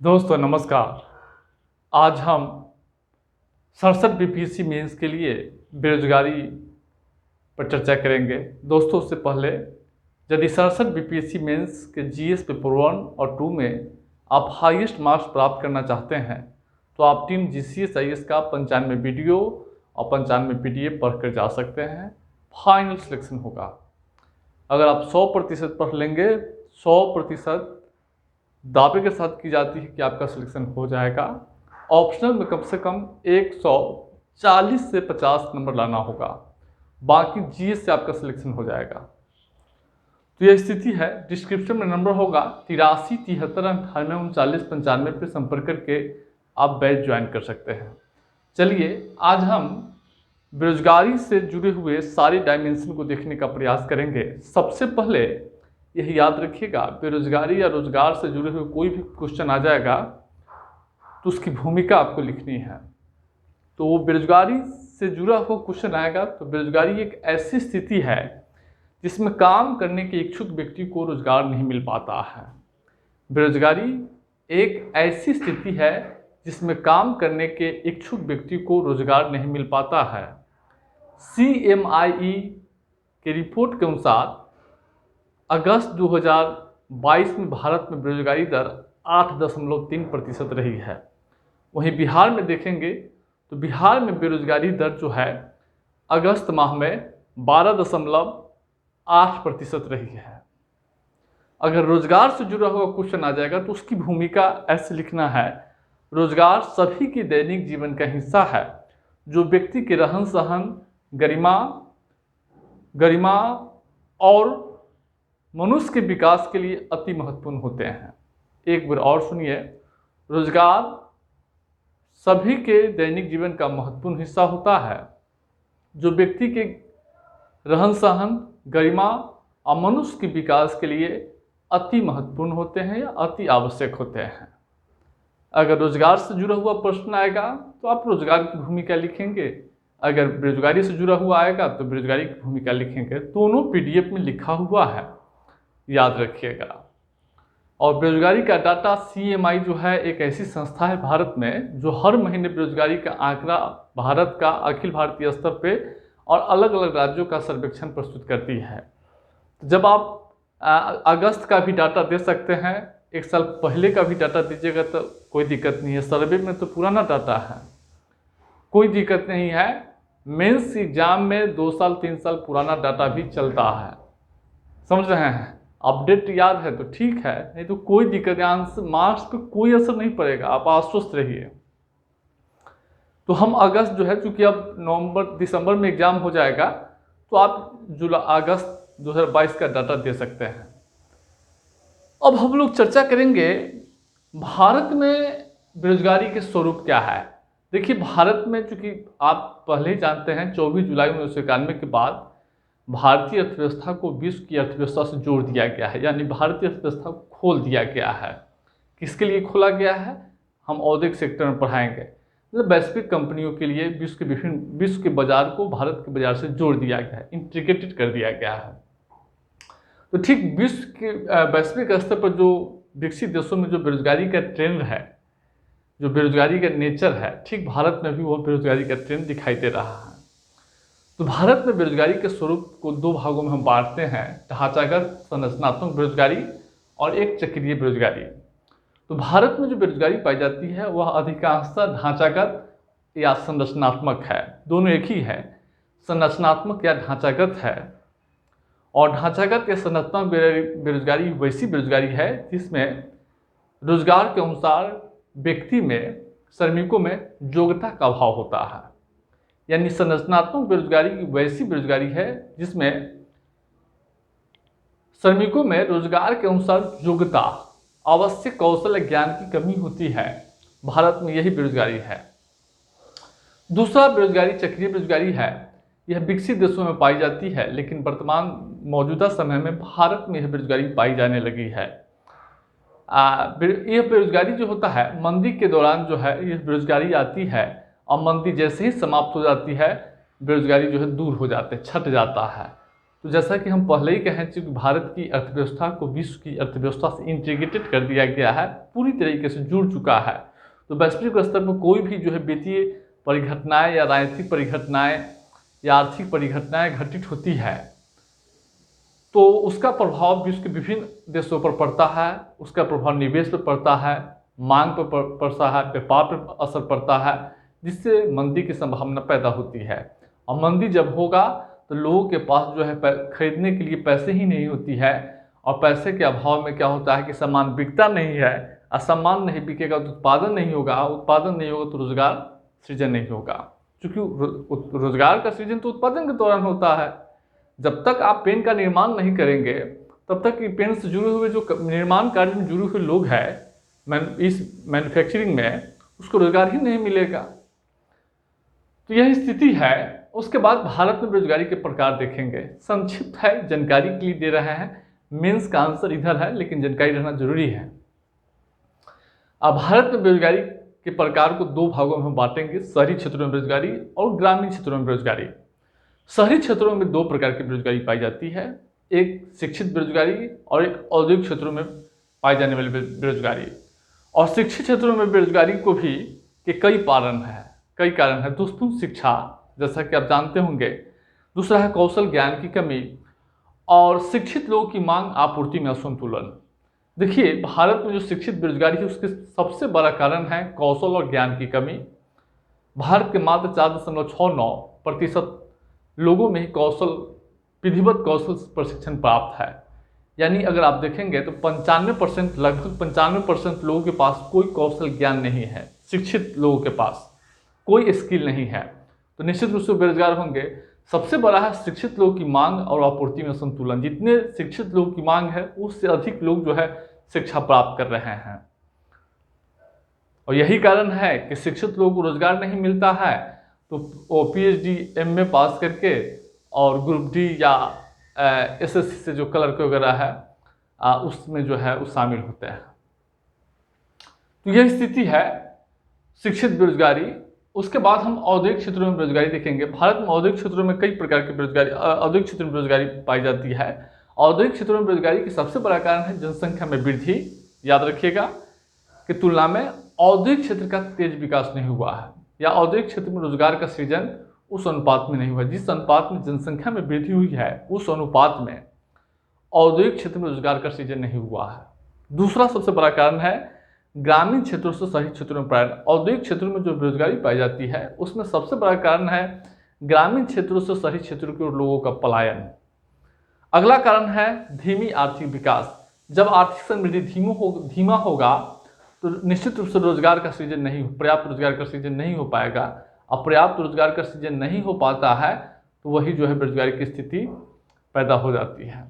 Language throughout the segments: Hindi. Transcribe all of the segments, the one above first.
दोस्तों नमस्कार। आज हम 67 बीपीएससी मेंस के लिए बेरोजगारी पर चर्चा करेंगे। दोस्तों उससे पहले यदि 67 बीपीएससी मेंस के जीएस पेपर 1 और 2 में आप हाईएस्ट मार्क्स प्राप्त करना चाहते हैं तो आप टीम जीसीएस आईएएस का 95 वीडियो और 95 पीडीएफ पढ़ कर जा सकते हैं। फाइनल सिलेक्शन होगा। अगर आप 100% पढ़ लेंगे, 100% दावे के साथ की जाती है कि आपका सिलेक्शन हो जाएगा। ऑप्शनल में कम से कम 140 से 50 नंबर लाना होगा, बाकी जीएस से आपका सिलेक्शन हो जाएगा। तो यह स्थिति है। डिस्क्रिप्शन में नंबर होगा 83 73 98 39 95 पे संपर्क करके आप बैच ज्वाइन कर सकते हैं। चलिए आज हम बेरोजगारी से जुड़े हुए सारे डायमेंशन को देखने का प्रयास करेंगे। सबसे पहले यह याद रखिएगा, बेरोजगारी या रोजगार से जुड़े हुए कोई भी क्वेश्चन आ जाएगा तो उसकी भूमिका आपको लिखनी है। तो वो बेरोजगारी से जुड़ा हुआ क्वेश्चन आएगा तो बेरोजगारी एक ऐसी स्थिति है जिसमें काम करने के इच्छुक व्यक्ति को रोजगार नहीं मिल पाता है। बेरोजगारी एक ऐसी स्थिति है जिसमें काम करने के इच्छुक व्यक्ति को रोजगार नहीं मिल पाता है। CMIE के रिपोर्ट के अनुसार अगस्त 2022 में भारत में बेरोजगारी दर 8.3% रही है। वहीं बिहार में देखेंगे तो बिहार में बेरोजगारी दर जो है अगस्त माह में 12.8% रही है। अगर रोजगार से जुड़ा हुआ क्वेश्चन आ जाएगा तो उसकी भूमिका ऐसे लिखना है, रोजगार सभी के दैनिक जीवन का हिस्सा है जो व्यक्ति के रहन सहन, गरिमा और मनुष्य के विकास के लिए अति महत्वपूर्ण होते हैं। एक बार और सुनिए, रोजगार सभी के दैनिक जीवन का महत्वपूर्ण हिस्सा होता है जो व्यक्ति के रहन सहन, गरिमा और मनुष्य के विकास के लिए अति महत्वपूर्ण होते हैं या अति आवश्यक होते हैं। अगर रोजगार से जुड़ा हुआ प्रश्न आएगा तो आप रोजगार की भूमिका लिखेंगे, अगर बेरोजगारी से जुड़ा हुआ आएगा तो बेरोजगारी की भूमिका लिखेंगे। दोनों पीडीएफ में लिखा हुआ है, याद रखिएगा। और बेरोजगारी का डाटा CMI जो है एक ऐसी संस्था है भारत में जो हर महीने बेरोजगारी का आंकड़ा भारत का अखिल भारतीय स्तर पे और अलग अलग राज्यों का सर्वेक्षण प्रस्तुत करती है। तो जब आप अगस्त का भी डाटा दे सकते हैं, एक साल पहले का भी डाटा दीजिएगा तो कोई दिक्कत नहीं है। सर्वे में तो पुराना डाटा है, कोई दिक्कत नहीं है। मेंस एग्जाम में 2 साल 3 साल पुराना डाटा भी चलता है, समझ रहे हैं। अपडेट याद है तो ठीक है, नहीं तो कोई दिक्कत नहीं, मार्क्स पे कोई असर नहीं पड़ेगा, आप आश्वस्त रहिए। तो हम अगस्त जो है, चूंकि अब नवंबर दिसंबर में एग्जाम हो जाएगा तो आप अगस्त 2022 का डाटा दे सकते हैं। अब हम लोग चर्चा करेंगे भारत में बेरोजगारी के स्वरूप क्या है। देखिए भारत में, चूंकि आप पहले ही जानते हैं 24 जुलाई 1991 के बाद भारतीय अर्थव्यवस्था को विश्व की अर्थव्यवस्था से जोड़ दिया गया है, यानी भारतीय अर्थव्यवस्था को खोल दिया गया है। किसके लिए खोला गया है, हम औद्योगिक सेक्टर में पढ़ाएंगे। मतलब वैश्विक कंपनियों के लिए विश्व के बाजार को भारत के बाजार से जोड़ दिया गया है, इंटीग्रेटेड कर दिया गया है। तो ठीक विश्व के वैश्विक स्तर पर जो विकसित देशों में जो बेरोजगारी का ट्रेंड है, जो बेरोजगारी का नेचर है, ठीक भारत में भी वो बेरोजगारी का ट्रेंड दिखाई दे रहा है। तो भारत में बेरोजगारी के स्वरूप को 2 भागों में हम बांटते हैं, ढांचागत संरचनात्मक बेरोजगारी और एक चक्रीय बेरोजगारी। तो भारत में जो बेरोजगारी पाई जाती है वह अधिकांशतः ढांचागत या संरचनात्मक है, दोनों एक ही है। संरचनात्मक या ढांचागत है, और ढांचागत या संरचनात्मक बेरोजगारी वैसी बेरोजगारी है जिसमें रोजगार के अनुसार व्यक्ति में, श्रमिकों में योग्यता का अभाव होता है। यानी संरचनात्मक बेरोजगारी वैसी बेरोजगारी है जिसमें श्रमिकों में रोजगार के अनुसार योग्यता, आवश्यक कौशल ज्ञान की कमी होती है। भारत में यही बेरोजगारी है। दूसरा बेरोजगारी चक्रीय बेरोजगारी है। यह विकसित देशों में पाई जाती है, लेकिन वर्तमान मौजूदा समय में भारत में यह बेरोजगारी पाई जाने लगी है। यह बेरोजगारी जो होता है, मंदी के दौरान जो है यह बेरोजगारी आती है, और मंदी जैसे ही समाप्त हो जाती है बेरोजगारी जो है दूर हो जाते, छट जाता है। तो जैसा कि हम पहले ही कहें चूँकि भारत की अर्थव्यवस्था को विश्व की अर्थव्यवस्था से इंटीग्रेटेड कर दिया गया है, पूरी तरीके से जुड़ चुका है। तो वैश्विक स्तर पर कोई भी जो है वित्तीय परिघटनाएं या राजनीतिक परिघटनाएं या आर्थिक परिघटनाएं घटित होती है तो उसका प्रभाव विश्व के विभिन्न देशों पर पड़ता है, उसका प्रभाव निवेश पर पड़ता है, मांग पर पड़ता है, व्यापार पर असर पड़ता है, जिससे मंदी की संभावना पैदा होती है। और मंदी जब होगा तो लोगों के पास जो है खरीदने के लिए पैसे ही नहीं होती है, और पैसे के अभाव में क्या होता है कि सामान बिकता नहीं है, और सामान नहीं बिकेगा तो उत्पादन नहीं होगा, उत्पादन नहीं होगा तो रोजगार सृजन नहीं होगा, क्योंकि रोजगार का सृजन तो उत्पादन के दौरान होता है। जब तक आप पेन का निर्माण नहीं करेंगे तब तक पेन से जुड़े हुए जो निर्माण कार्य में जुड़े हुए लोग हैं इस मैन्युफैक्चरिंग में, उसको रोजगार ही नहीं मिलेगा। तो यह स्थिति है। उसके बाद भारत में बेरोजगारी के प्रकार देखेंगे, संक्षिप्त है, जानकारी के लिए दे रहे हैं, मेंस का आंसर इधर है लेकिन जानकारी रहना जरूरी है। अब भारत में बेरोजगारी के प्रकार को दो भागों में हम बांटेंगे, शहरी क्षेत्रों में बेरोजगारी और ग्रामीण क्षेत्रों में बेरोजगारी। शहरी क्षेत्रों में दो प्रकार की बेरोजगारी पाई जाती है, एक शिक्षित बेरोजगारी और एक औद्योगिक क्षेत्रों में पाई जाने वाली बेरोजगारी। और शिक्षित क्षेत्रों में बेरोजगारी को भी के कई कारण है। दुष्पूर्ण शिक्षा, जैसा कि आप जानते होंगे, दूसरा है कौशल ज्ञान की कमी, और शिक्षित लोगों की मांग आपूर्ति में असंतुलन। देखिए, भारत में जो शिक्षित बेरोजगारी है उसके सबसे बड़ा कारण है कौशल और ज्ञान की कमी। भारत के मात्र 4.69% लोगों में ही विधिवत कौशल प्रशिक्षण प्राप्त है। यानी अगर आप देखेंगे तो 95%, लगभग 95% लोगों के पास कोई कौशल ज्ञान नहीं है, शिक्षित लोगों के पास कोई स्किल नहीं है, तो निश्चित रूप से बेरोजगार होंगे। सबसे बड़ा है शिक्षित लोगों की मांग और आपूर्ति में संतुलन। जितने शिक्षित लोगों की मांग है उससे अधिक लोग जो है शिक्षा प्राप्त कर रहे हैं, और यही कारण है कि शिक्षित लोगों को रोजगार नहीं मिलता है, तो वो PhD MA पास करके और ग्रुप डी या SSC से जो क्लर्क वगैरह है उसमें जो है वो शामिल होते हैं। तो यह स्थिति है शिक्षित बेरोजगारी। उसके बाद हम औद्योगिक क्षेत्रों में बेरोजगारी देखेंगे। भारत में औद्योगिक क्षेत्रों में कई प्रकार की बेरोजगारी, औद्योगिक क्षेत्रों में बेरोजगारी पाई जाती है। औद्योगिक क्षेत्रों में बेरोजगारी की सबसे बड़ा कारण है जनसंख्या में वृद्धि। याद रखिएगा कि तुलना में औद्योगिक क्षेत्र का तेज विकास नहीं हुआ है, या औद्योगिक क्षेत्र में रोजगार का सृजन उस अनुपात में नहीं हुआ। जिस अनुपात में जनसंख्या में वृद्धि हुई है उस अनुपात में औद्योगिक क्षेत्र में रोजगार का सृजन नहीं हुआ है। दूसरा सबसे बड़ा कारण है ग्रामीण क्षेत्रों से शहरी क्षेत्रों में पलायन। औद्योगिक क्षेत्रों में जो बेरोजगारी पाई जाती है उसमें सबसे बड़ा कारण है ग्रामीण क्षेत्रों से शहरी क्षेत्रों के लोगों का पलायन। अगला कारण है धीमी आर्थिक विकास। जब आर्थिक समृद्धि धीमा होगा तो निश्चित रूप से रोजगार का सृजन नहीं, पर्याप्त रोजगार का सृजन नहीं हो पाएगा। अब पर्याप्त रोजगार का सृजन नहीं हो पाता है तो वही जो है बेरोजगारी की स्थिति पैदा हो जाती है।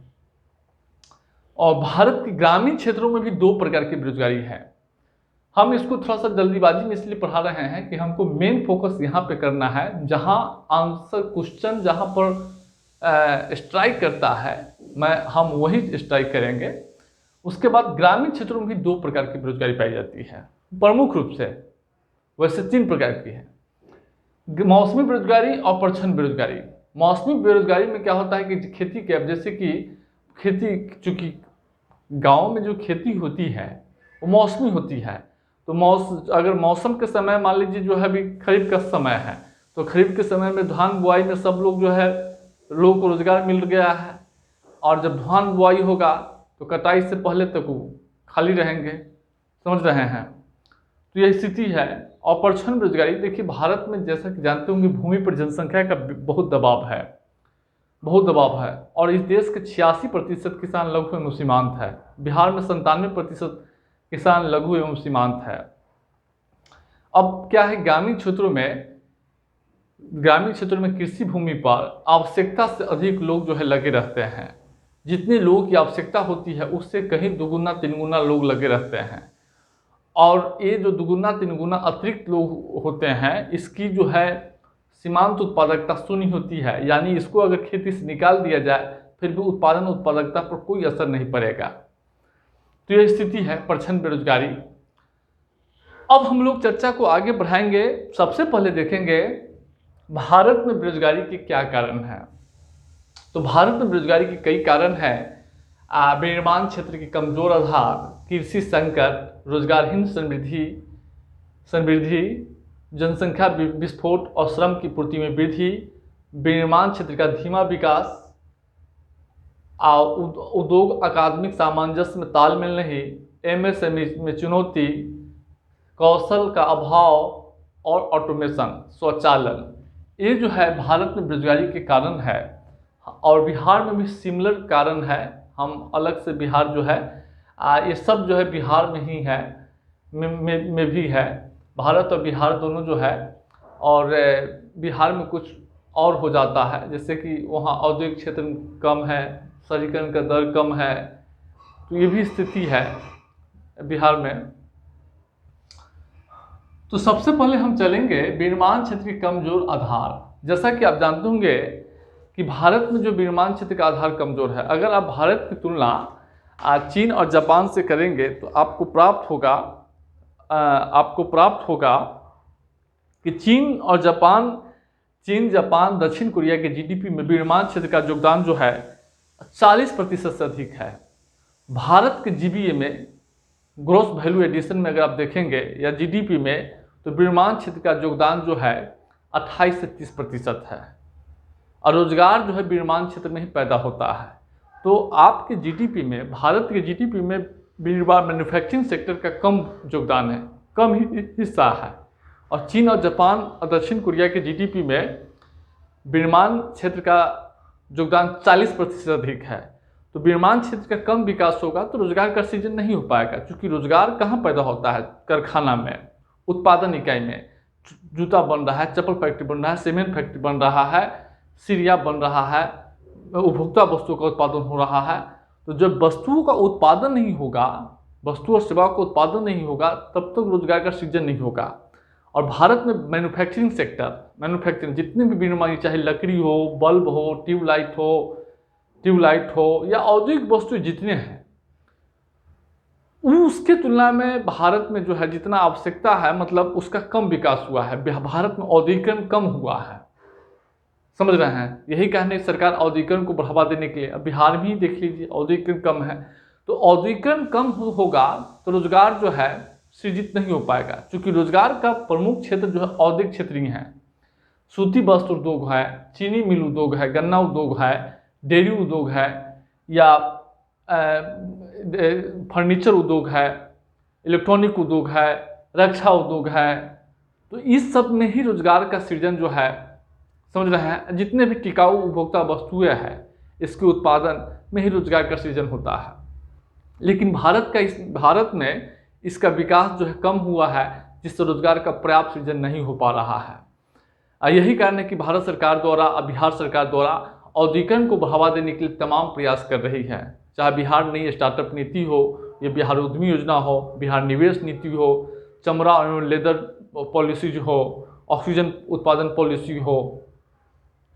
और भारत के ग्रामीण क्षेत्रों में भी दो प्रकार की बेरोजगारी है। हम इसको थोड़ा सा जल्दीबाजी में इसलिए पढ़ा रहे हैं कि हमको मेन फोकस यहाँ पे करना है, जहाँ आंसर क्वेश्चन जहाँ पर स्ट्राइक करता है हम वही स्ट्राइक करेंगे। उसके बाद ग्रामीण क्षेत्रों में भी दो प्रकार की बेरोजगारी पाई जाती है प्रमुख रूप से, वैसे 3 प्रकार की है, मौसमी बेरोजगारी और प्रच्छन्न बेरोजगारी। मौसमी बेरोजगारी में क्या होता है कि खेती के, अब जैसे कि खेती, चूँकि गाँव में जो खेती होती है वो मौसमी होती है, तो अगर मौसम के समय मान लीजिए जो है अभी खरीफ का समय है, तो खरीफ के समय में धान बुआई में सब लोग जो है लोगों को रोजगार मिल गया है, और जब धान बुआई होगा तो कटाई से पहले तक वो खाली रहेंगे, समझ रहे हैं। तो यह स्थिति है। और प्रच्छन्न बेरोजगारी, देखिए भारत में जैसा कि जानते होंगे भूमि पर जनसंख्या का बहुत दबाव है, और इस देश के 86% किसान लघु एवं सीमांत है। बिहार में 97% किसान लघु एवं सीमांत है। अब क्या है, ग्रामीण क्षेत्रों में कृषि भूमि पर आवश्यकता से अधिक लोग जो है लगे रहते हैं। जितने लोगों की आवश्यकता होती है उससे कहीं 2-3 लोग लगे रहते हैं, और ये जो 2-3 अतिरिक्त लोग होते हैं इसकी जो है सीमांत उत्पादकता शून्य होती है। यानी इसको अगर खेती से निकाल दिया जाए फिर भी उत्पादकता पर कोई असर नहीं पड़ेगा। तो यह स्थिति है प्रच्छन्न बेरोजगारी। अब हम लोग चर्चा को आगे बढ़ाएंगे। सबसे पहले देखेंगे भारत में बेरोजगारी के क्या कारण हैं। तो भारत में बेरोजगारी के कई कारण हैं। विनिर्माण क्षेत्र की कमजोर आधार, कृषि संकट, रोजगारहीन समृद्धि, जनसंख्या विस्फोट और श्रम की पूर्ति में वृद्धि, विनिर्माण क्षेत्र का धीमा विकास, उद्योग अकादमिक सामंजस्य में तालमेल नहीं, एमएसएमई में चुनौती, कौशल का अभाव और ऑटोमेशन, स्वचालन, ये जो है भारत में बेरोजगारी के कारण है। और बिहार में भी सिमिलर कारण है, हम अलग से बिहार जो है ये सब जो है बिहार में ही है, में भी है। भारत और बिहार दोनों जो है, और बिहार में कुछ और हो जाता है, जैसे कि वहाँ औद्योगिक क्षेत्र कम है, शहरीकरण का दर कम है, तो ये भी स्थिति है बिहार में। तो सबसे पहले हम चलेंगे विनिर्माण क्षेत्र के कमजोर आधार। जैसा कि आप जानते होंगे कि भारत में जो विनिर्माण क्षेत्र का आधार कमजोर है, अगर आप भारत की तुलना चीन और जापान से करेंगे तो आपको प्राप्त होगा कि चीन, जापान, दक्षिण कोरिया के जीडीपी में विनिर्माण क्षेत्र का योगदान जो है 40% से अधिक है। भारत के जीबीए में, ग्रॉस वैल्यू एडिशन में अगर आप देखेंगे या जीडीपी में, तो विनिर्माण क्षेत्र का योगदान जो है 28 से 30% है। और रोजगार जो है विनिर्माण क्षेत्र में ही पैदा होता है। तो आपके जीडीपी में, भारत के जीडीपी में विनिर्माण मैन्युफैक्चरिंग सेक्टर का कम योगदान है, कम ही हिस्सा है। और चीन और जापान और दक्षिण कोरिया के जीडीपी में विनिर्माण क्षेत्र का योगदान 40% अधिक है। तो विनिर्माण क्षेत्र का कम विकास होगा तो रोजगार का सृजन नहीं हो पाएगा, क्योंकि रोजगार कहाँ पैदा होता है? कारखाना में, उत्पादन इकाई में। जूता बन रहा है, चप्पल फैक्ट्री बन रहा है, सीमेंट फैक्ट्री बन रहा है, सीरिया बन रहा है, उपभोक्ता वस्तुओं का उत्पादन हो रहा है। तो जब वस्तुओं का उत्पादन नहीं होगा, वस्तु और सेवाओं का उत्पादन नहीं होगा, तब तक रोजगार का सृजन नहीं होगा। और भारत में मैन्युफैक्चरिंग जितने भी विनिर्माण, चाहे लकड़ी हो, बल्ब हो, ट्यूबलाइट हो या औद्योगिक वस्तु जितने हैं, उसके तुलना में भारत में जो है जितना आवश्यकता है, मतलब उसका कम विकास हुआ है। भारत में औद्योगिकरण कम हुआ है, समझ रहे हैं? यही कहने सरकार औद्योगिकरण को बढ़ावा देने के लिए, अब बिहार में ही देख लीजिए औद्योगिकरण कम है। तो औद्योगिकरण कम होगा तो रोजगार जो है सृजित नहीं हो पाएगा, क्योंकि रोजगार का प्रमुख क्षेत्र जो है औद्योगिक क्षेत्र ही है। सूती वस्त्र उद्योग है, चीनी मिल उद्योग है, गन्ना उद्योग है, डेयरी उद्योग है, या फर्नीचर उद्योग है, इलेक्ट्रॉनिक उद्योग है, रक्षा उद्योग है। तो इस सब में ही रोजगार का सृजन जो है, समझ रहे हैं? जितने भी टिकाऊ उपभोक्ता वस्तुएं हैं, इसके उत्पादन में ही रोजगार का सृजन होता है। लेकिन भारत में इसका विकास जो है कम हुआ है, जिससे रोजगार का पर्याप्त सृजन नहीं हो पा रहा है। यही कारण है कि भारत सरकार द्वारा, बिहार सरकार द्वारा औद्योगिकरण को बढ़ावा देने के लिए तमाम प्रयास कर रही है। चाहे बिहार नई स्टार्टअप नीति हो, या बिहार उद्यमी योजना हो, बिहार निवेश नीति हो, चमड़ा और लेदर पॉलिसीज हो, ऑक्सीजन उत्पादन पॉलिसी हो,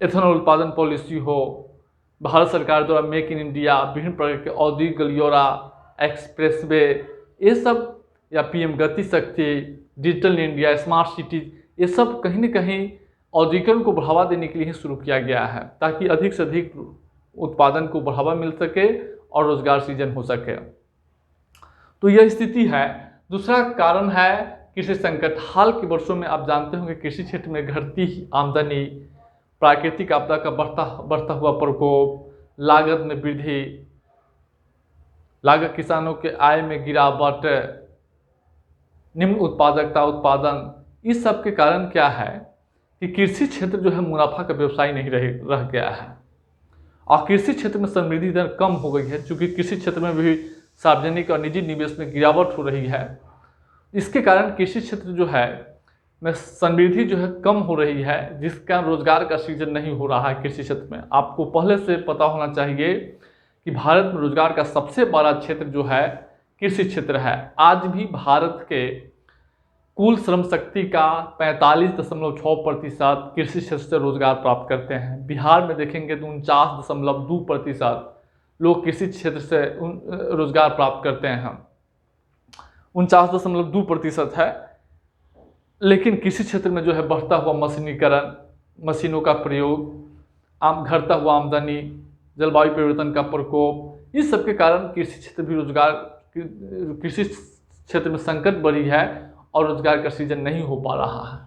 एथेनॉल उत्पादन पॉलिसी हो, भारत सरकार द्वारा मेक इन इंडिया, विभिन्न प्रकार के औद्योगिक गलियोरा, एक्सप्रेसवे, ये सब, या पीएम गति शक्ति, डिजिटल इंडिया, स्मार्ट सिटीज, ये सब कहीं न कहीं औद्योगिकरण को बढ़ावा देने के लिए शुरू किया गया है, ताकि अधिक से अधिक उत्पादन को बढ़ावा मिल सके और रोजगार सृजन हो सके। तो यह स्थिति है। दूसरा कारण है कृषि संकट। हाल के वर्षों में आप जानते होंगे कृषि क्षेत्र में घटती आमदनी, प्राकृतिक आपदा का बढ़ता हुआ प्रकोप, लागत में वृद्धि, लागत किसानों के आय में गिरावट, निम्न उत्पादकता उत्पादन, इस सब के कारण क्या है कि कृषि क्षेत्र जो है मुनाफा का व्यवसाय नहीं रह गया है। और कृषि क्षेत्र में समृद्धि दर कम हो गई है, क्योंकि कृषि क्षेत्र में भी सार्वजनिक और निजी निवेश में गिरावट हो रही है। इसके कारण कृषि क्षेत्र जो है में समृद्धि जो है कम हो रही है, जिसका रोजगार का सृजन नहीं हो रहा है कृषि क्षेत्र में। आपको पहले से पता होना चाहिए कि भारत में रोजगार का सबसे बड़ा क्षेत्र जो है कृषि क्षेत्र है। आज भी भारत के कुल श्रम शक्ति का 45.6% कृषि क्षेत्र से रोजगार प्राप्त करते हैं। बिहार में देखेंगे तो 49.2% लोग कृषि क्षेत्र से रोजगार प्राप्त करते हैं, 49.2% है। लेकिन कृषि क्षेत्र में जो है बढ़ता हुआ मशीनीकरण, मशीनों का प्रयोग, घटता हुआ आमदनी, जलवायु परिवर्तन का प्रकोप, इस सब के कारण कृषि क्षेत्र भी कृषि क्षेत्र में संकट बढ़ी है और रोजगार का सृजन नहीं हो पा रहा है।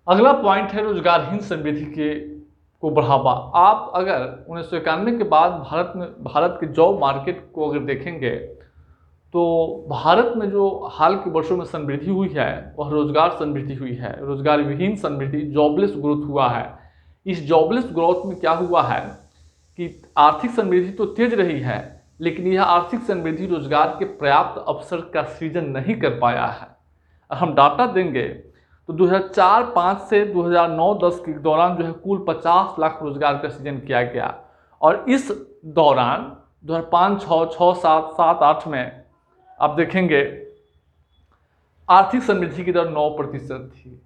अगला पॉइंट है रोजगारहीन समृद्धि को बढ़ावा। आप अगर 1991 के बाद भारत के जॉब मार्केट को अगर देखेंगे तो भारत में जो हाल के वर्षों में समृद्धि हुई है वह रोजगार समृद्धि हुई है, रोजगार विहीन समृद्धि, जॉबलेस ग्रोथ हुआ है। इस जॉबलेस ग्रोथ में क्या हुआ है कि आर्थिक समृद्धि तो तेज रही है, लेकिन यह आर्थिक समृद्धि रोजगार के पर्याप्त अवसर का सृजन नहीं कर पाया है। हम डाटा देंगे तो 2004-05 से 2009-10 के दौरान जो है कुल 50 लाख रोजगार का सृजन किया गया, और इस दौरान 2005, 6, 6, 7, 7, 8 में आप देखेंगे आर्थिक समृद्धि की दर 9% थी।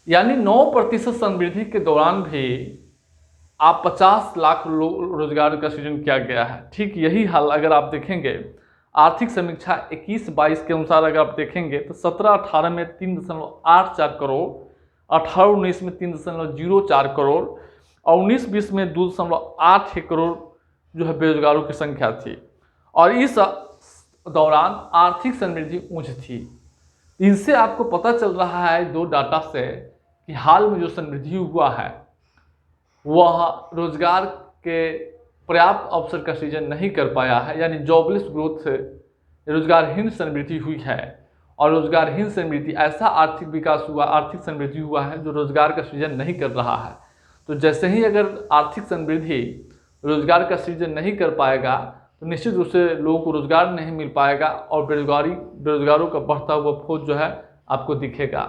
यानी 9% समृद्धि के दौरान भी आप 50 लाख रोजगार का सृजन किया गया है। ठीक यही हाल अगर आप देखेंगे आर्थिक समीक्षा 21-22 के अनुसार अगर आप देखेंगे तो 17-18 में 3.84 करोड़, 18-19 में 3.04 करोड़ और 19-20 में 2.81 करोड़ जो है बेरोजगारों की संख्या थी, और इस दौरान आर्थिक समृद्धि उच्च थी। इनसे आपको पता चल रहा है दो डाटा से कि हाल में जो समृद्धि हुआ है वह रोजगार के पर्याप्त अवसर का सृजन नहीं कर पाया है, यानी जॉबलेस ग्रोथ से रोजगारहीन समृद्धि हुई है। और रोजगारहीन समृद्धि ऐसा आर्थिक विकास हुआ, आर्थिक समृद्धि हुआ है जो रोजगार का सृजन नहीं कर रहा है। तो जैसे ही अगर आर्थिक समृद्धि रोजगार का सृजन नहीं कर पाएगा तो निश्चित रूप से लोगों को रोजगार नहीं मिल पाएगा और बेरोजगारों का बढ़ता हुआ फौज जो है आपको दिखेगा।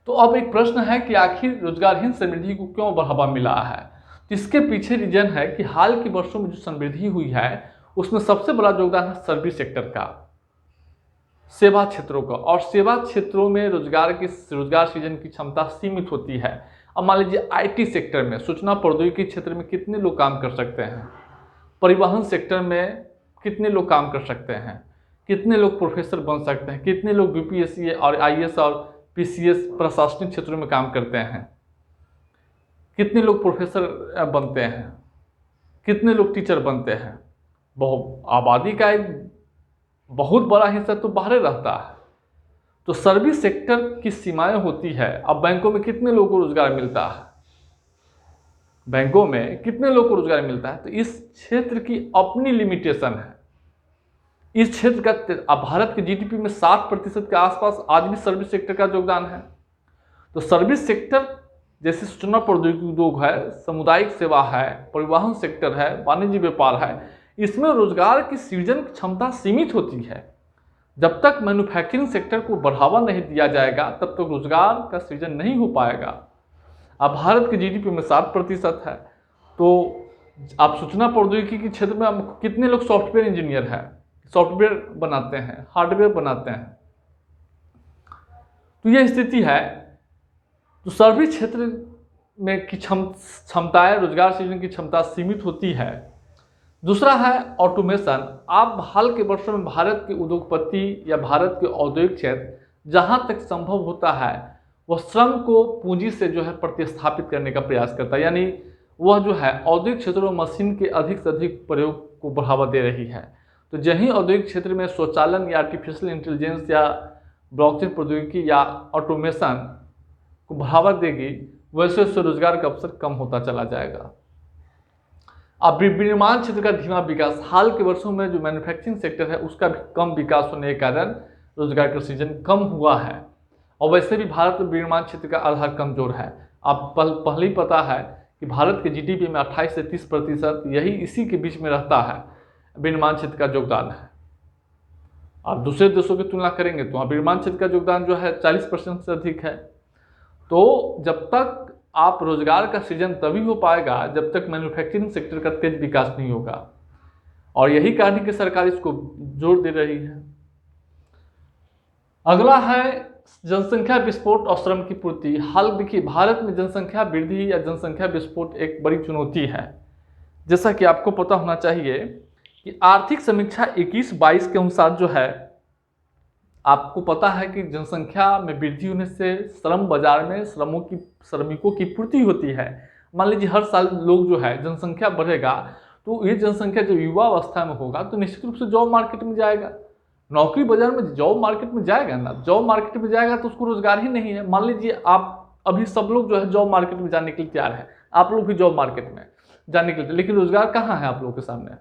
तो अब एक प्रश्न है कि आखिर रोजगारहीन समृद्धि को क्यों बढ़ावा मिला है। तो इसके पीछे रीजन है कि हाल के वर्षों में जो समृद्धि हुई है उसमें सबसे बड़ा योगदान है सर्विस सेक्टर का, सेवा क्षेत्रों का। और सेवा क्षेत्रों में रोजगार सृजन की क्षमता सीमित होती है। अब मान लीजिए IT सेक्टर में, सूचना प्रौद्योगिकी क्षेत्र में कितने लोग काम कर सकते हैं, परिवहन सेक्टर में कितने लोग काम कर सकते हैं, कितने लोग प्रोफेसर बन सकते हैं, कितने लोग BPSC और IAS और PCS प्रशासनिक क्षेत्रों में काम करते हैं, कितने लोग प्रोफेसर बनते हैं, कितने लोग टीचर बनते हैं। आबादी का एक बहुत बड़ा हिस्सा तो बाहर रहता है। तो सर्विस सेक्टर की सीमाएं होती है। अब बैंकों में कितने लोगों को रोजगार मिलता है, बैंकों में कितने लोगों को रोजगार मिलता है। तो इस क्षेत्र की अपनी लिमिटेशन है। इस क्षेत्र का भारत के GDP में 60% के आसपास आज भी सर्विस सेक्टर का योगदान है। तो सर्विस सेक्टर जैसे सूचना प्रौद्योगिकी उद्योग है, सामुदायिक सेवा है, परिवहन सेक्टर है, वाणिज्य व्यापार है, इसमें रोजगार की सृजन क्षमता सीमित होती है। जब तक मैन्युफैक्चरिंग सेक्टर को बढ़ावा नहीं दिया जाएगा तब तक रोजगार का सृजन नहीं हो पाएगा। अब भारत के GDP में 7% है। तो आप सूचना प्रौद्योगिकी के क्षेत्र में कितने लोग सॉफ्टवेयर इंजीनियर हैं, सॉफ्टवेयर बनाते हैं, हार्डवेयर बनाते हैं। तो यह स्थिति है। तो सर्विस क्षेत्र में की क्षमताएं, रोजगार सृजन की क्षमता सीमित होती है। दूसरा है ऑटोमेशन। आप हाल के वर्षों में भारत के उद्योगपति या भारत के औद्योगिक क्षेत्र जहां तक संभव होता है वह श्रम को पूंजी से जो है प्रतिस्थापित करने का प्रयास करता है, यानी वह जो है औद्योगिक क्षेत्रों में मशीन के अधिक से अधिक प्रयोग को बढ़ावा दे रही है। तो यही औद्योगिक क्षेत्र में स्वचालन या आर्टिफिशियल इंटेलिजेंस या ब्लॉकचेन प्रौद्योगिकी या ऑटोमेशन को बढ़ावा देगी, वैसे वैसे रोजगार का अवसर कम होता चला जाएगा। अब विनिर्माण क्षेत्र का धीमा विकास, हाल के वर्षों में जो मैन्युफैक्चरिंग सेक्टर है उसका भी कम विकास होने के कारण रोजगार का सृजन कम हुआ है। और वैसे भी भारत में विनिर्माण क्षेत्र का आधार कमजोर है। आप पहले ही पता है कि भारत के GDP में 28 से 30% यही इसी के बीच में रहता है, विनिर्माण क्षेत्र का योगदान है। आप दूसरे देशों की तुलना करेंगे तो विनिर्माण क्षेत्र का योगदान जो है 40% से अधिक है। तो जब तक आप रोजगार का सृजन तभी हो पाएगा जब तक मैन्युफैक्चरिंग सेक्टर का तेज विकास नहीं होगा, और यही कारण है कि सरकार इसको जोर दे रही है। अगला है जनसंख्या विस्फोट और श्रम की पूर्ति। हाल देखिए, भारत में जनसंख्या वृद्धि या जनसंख्या विस्फोट एक बड़ी चुनौती है। जैसा कि आपको पता होना चाहिए कि आर्थिक समीक्षा 21-22 के अनुसार जो है, आपको पता है कि जनसंख्या में वृद्धि होने से श्रम बाजार में श्रमिकों की पूर्ति होती है। मान लीजिए हर साल लोग जो है जनसंख्या बढ़ेगा, तो ये जनसंख्या जब युवा अवस्था में होगा तो निश्चित रूप से जॉब मार्केट में जाएगा, नौकरी बाजार में, जॉब मार्केट में जाएगा ना। जॉब मार्केट में जाएगा तो उसको रोजगार ही नहीं है। मान लीजिए आप अभी सब लोग जो है जॉब मार्केट में जाने के लिए तैयार है, आप लोग भी जॉब मार्केट में जाने के लिए, लेकिन रोजगार कहाँ है आप लोगों के सामने।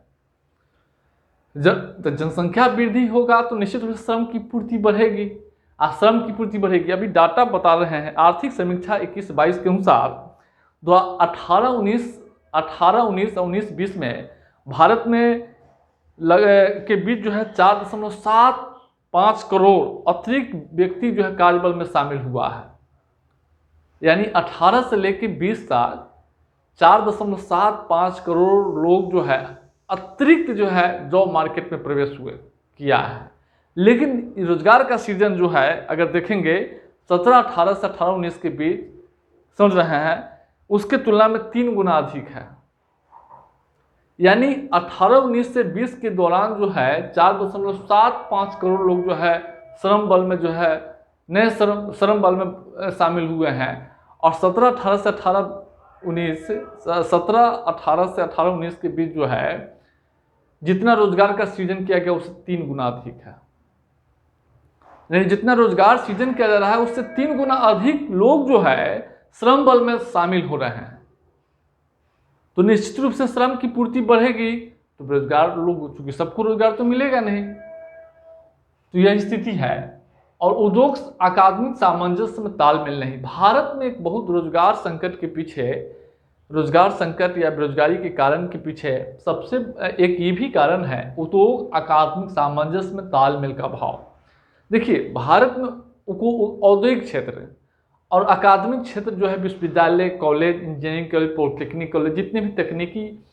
जब जनसंख्या वृद्धि होगा तो निश्चित रूप से श्रम की पूर्ति बढ़ेगी, श्रम की पूर्ति बढ़ेगी। अभी डाटा बता रहे हैं आर्थिक समीक्षा 21-22 के अनुसार 18-19 और 19-20 में भारत में के बीच जो है 4.75 करोड़ अतिरिक्त व्यक्ति जो है कार्यबल में शामिल हुआ है। यानी 18 से लेकर 20 तक 4.75 करोड़ लोग जो है अतिरिक्त जो है जॉब मार्केट में प्रवेश किया है। लेकिन रोजगार का सीजन जो है अगर देखेंगे 17-18 से 18-19 के बीच समझ रहे हैं, उसके तुलना में 3 गुना अधिक है। यानी 18-19 से 20 के दौरान जो है 4.75 करोड़ लोग जो है श्रम बल में जो है नए श्रम बल में शामिल हुए हैं। और 17-18 से 18-19 के बीच जो है जितना रोजगार का सृजन किया गया उससे 3 गुना अधिक है। यानी जितना रोजगार सृजन किया जा रहा है उससे 3 गुना अधिक लोग जो है श्रम बल में शामिल हो रहे हैं। तो निश्चित रूप से श्रम की पूर्ति बढ़ेगी तो बेरोजगार लोग, चूंकि सबको रोजगार तो मिलेगा नहीं, तो यह स्थिति है। और उद्योग अकादमिक सामंजस्य में तालमेल नहीं। भारत में एक बहुत रोजगार संकट के पीछे, रोजगार संकट या बेरोजगारी के कारण के पीछे सबसे एक ये भी कारण है उद्योग अकादमिक सामंजस्य में तालमेल का अभाव। देखिए भारत में औद्योगिक क्षेत्र और अकादमिक क्षेत्र जो है विश्वविद्यालय, college, engineering college, polytechnic college, जितने भी तकनीकी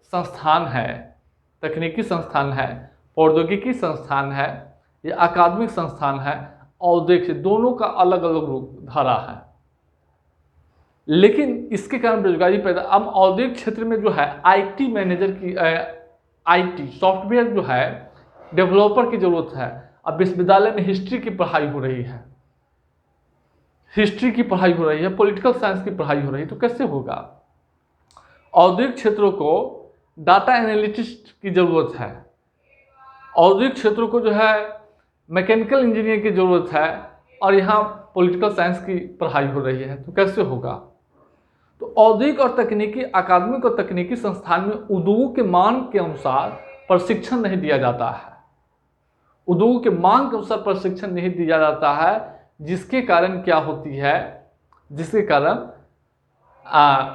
संस्थान है, तकनीकी संस्थान है, प्रौद्योगिकी संस्थान है या अकादमिक संस्थान है, औद्योगिक से दोनों का अलग अलग रूप धारा है। लेकिन इसके कारण बेरोजगारी पैदा, अब औद्योगिक क्षेत्र में जो है आईटी मैनेजर की, आईटी सॉफ्टवेयर जो है डेवलपर की जरूरत है। अब विश्वविद्यालय में हिस्ट्री की पढ़ाई हो रही है, हिस्ट्री की पढ़ाई हो रही है, पॉलिटिकल साइंस की पढ़ाई हो रही है, तो कैसे होगा। औद्योगिक क्षेत्रों को डाटा एनालिटिस्ट की जरूरत है, औद्योगिक क्षेत्रों को जो है मैकेनिकल इंजीनियर की जरूरत है, और यहाँ पॉलिटिकल साइंस की पढ़ाई हो रही है, तो कैसे होगा। तो औद्योगिक और तकनीकी, अकादमिक और तकनीकी संस्थान में उद्योगों के मांग के अनुसार प्रशिक्षण नहीं दिया जाता है, उद्योगों के मांग के अनुसार प्रशिक्षण नहीं दिया जाता है, जिसके कारण क्या होती है, जिसके कारण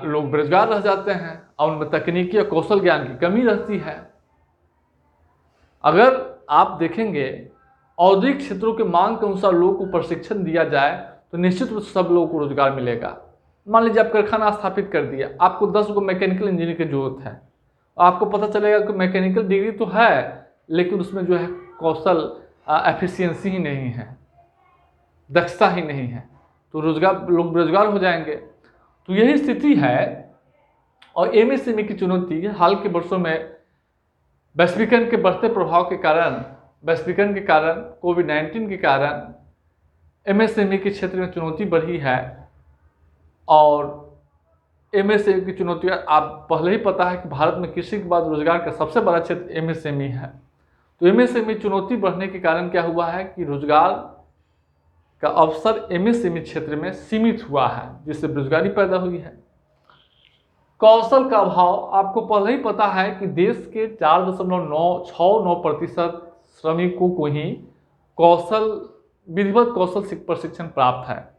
लोग बेरोजगार रह जाते हैं और उनमें तकनीकी और कौशल ज्ञान की कमी रहती है। अगर आप देखेंगे औद्योगिक क्षेत्रों के मांग के अनुसार लोगों को प्रशिक्षण दिया जाए तो निश्चित रूप से सब लोगों को रोजगार मिलेगा। मान लीजिए आप कारखाना स्थापित कर दिया, आपको 10 गो मैकेनिकल इंजीनियर की जरूरत है, आपको पता चलेगा कि मैकेनिकल डिग्री तो है लेकिन उसमें जो है कौशल एफिशिएंसी ही नहीं है, दक्षता ही नहीं है, तो लोग बेरोजगार हो जाएंगे। तो यही स्थिति है। और एमएसएमई की चुनौती हाल के वर्षों में वैश्वीकरण के बढ़ते प्रभाव के कारण, वैश्वीकरण के कारण, कोविड-19 के कारण एमएसएमई के क्षेत्र में चुनौती बढ़ी है। और एमएसएमई की चुनौती आप पहले ही पता है कि भारत में कृषि के बाद रोजगार का सबसे बड़ा क्षेत्र एमएसएमई है। तो एमएसएमई चुनौती बढ़ने के कारण क्या हुआ है कि रोजगार का अवसर एमएसएमई क्षेत्र में सीमित हुआ है, जिससे बेरोजगारी पैदा हुई है। कौशल का अभाव, आपको पहले ही पता है कि देश के 4.969% श्रमिकों को ही विधिवत कौशल प्रशिक्षण प्राप्त है।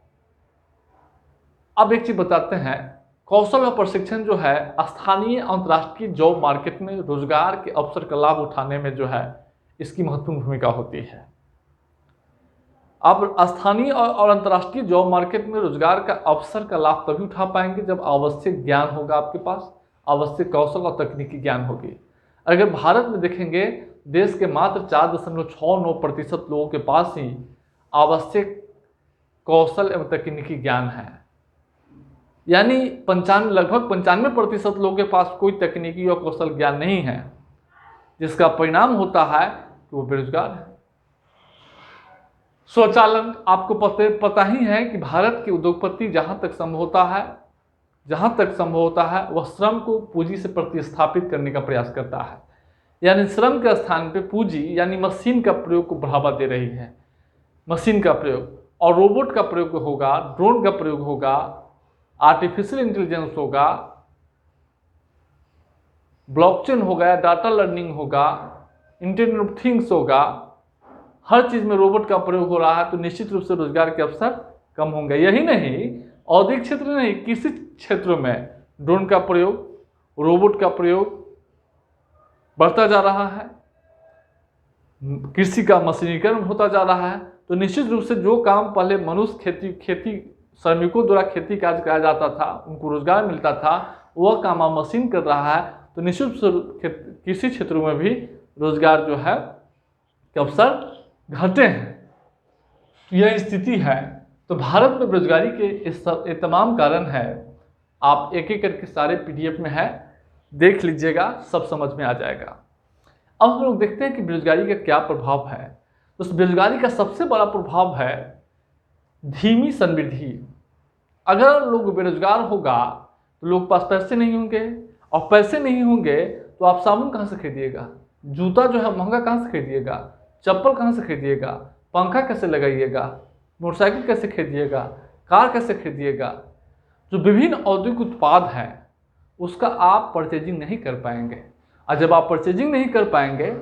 अब एक चीज बताते हैं, कौशल और प्रशिक्षण जो है स्थानीय अंतर्राष्ट्रीय जॉब मार्केट में रोजगार के अवसर का लाभ उठाने में जो है इसकी महत्वपूर्ण भूमिका होती है। आप स्थानीय और अंतर्राष्ट्रीय जॉब मार्केट में रोजगार का अवसर का लाभ तभी उठा पाएंगे जब आवश्यक ज्ञान होगा आपके पास, आवश्यक कौशल और तकनीकी ज्ञान होगी। अगर भारत में देखेंगे देश के मात्र 4.69% लोगों के पास ही आवश्यक कौशल एवं तकनीकी ज्ञान है, यानी लगभग 95% लोगों के पास कोई तकनीकी और कौशल ज्ञान नहीं है, जिसका परिणाम होता है कि वो बेरोजगार है। स्वचालन, आपको पता ही है कि भारत के उद्योगपति जहां तक संभव होता है जहाँ तक संभव होता है वह श्रम को पूंजी से प्रतिस्थापित करने का प्रयास करता है। यानी श्रम के स्थान पे पूंजी यानी मशीन का प्रयोग को बढ़ावा दे रही है। मशीन का प्रयोग और रोबोट का प्रयोग होगा, ड्रोन का प्रयोग होगा, आर्टिफिशियल इंटेलिजेंस होगा, ब्लॉकचेन होगा, डाटा लर्निंग होगा, इंटरनेट ऑफ थिंग्स होगा। हर चीज़ में रोबोट का प्रयोग हो रहा है, तो निश्चित रूप से रोजगार के अवसर कम होंगे। यही नहीं, औद्योगिक क्षेत्र नहीं, किसी क्षेत्रों में ड्रोन का प्रयोग, रोबोट का प्रयोग बढ़ता जा रहा है, कृषि का मशीनीकरण होता जा रहा है। तो निश्चित रूप से जो काम पहले मनुष्य खेती श्रमिकों द्वारा खेती कार्य कराया जाता था, उनको रोजगार मिलता था, वह काम अब मशीन कर रहा है। तो निश्चित रूप से कृषि क्षेत्रों में भी रोजगार जो है के अवसर घटे हैं। यह स्थिति है। तो भारत में बेरोजगारी के ये तमाम कारण है। आप एक एक करके सारे PDF में है, देख लीजिएगा, सब समझ में आ जाएगा। अब हम लोग देखते हैं कि बेरोजगारी का क्या प्रभाव है। तो उस बेरोजगारी का सबसे बड़ा प्रभाव है धीमी समृद्धि। अगर लोग बेरोजगार होगा तो लोग पास पैसे नहीं होंगे, और पैसे नहीं होंगे तो आप साबुन कहाँ से खरीदिएगा, जूता जो है महंगा कहाँ से खरीदिएगा, चप्पल कहाँ से खरीदिएगा, पंखा कैसे लगाइएगा, मोटरसाइकिल कैसे खरीदिएगा, कार कैसे खरीदिएगा। जो विभिन्न औद्योगिक उत्पाद हैं उसका आप परचेजिंग नहीं कर पाएंगे, और जब आप परचेजिंग नहीं कर पाएंगे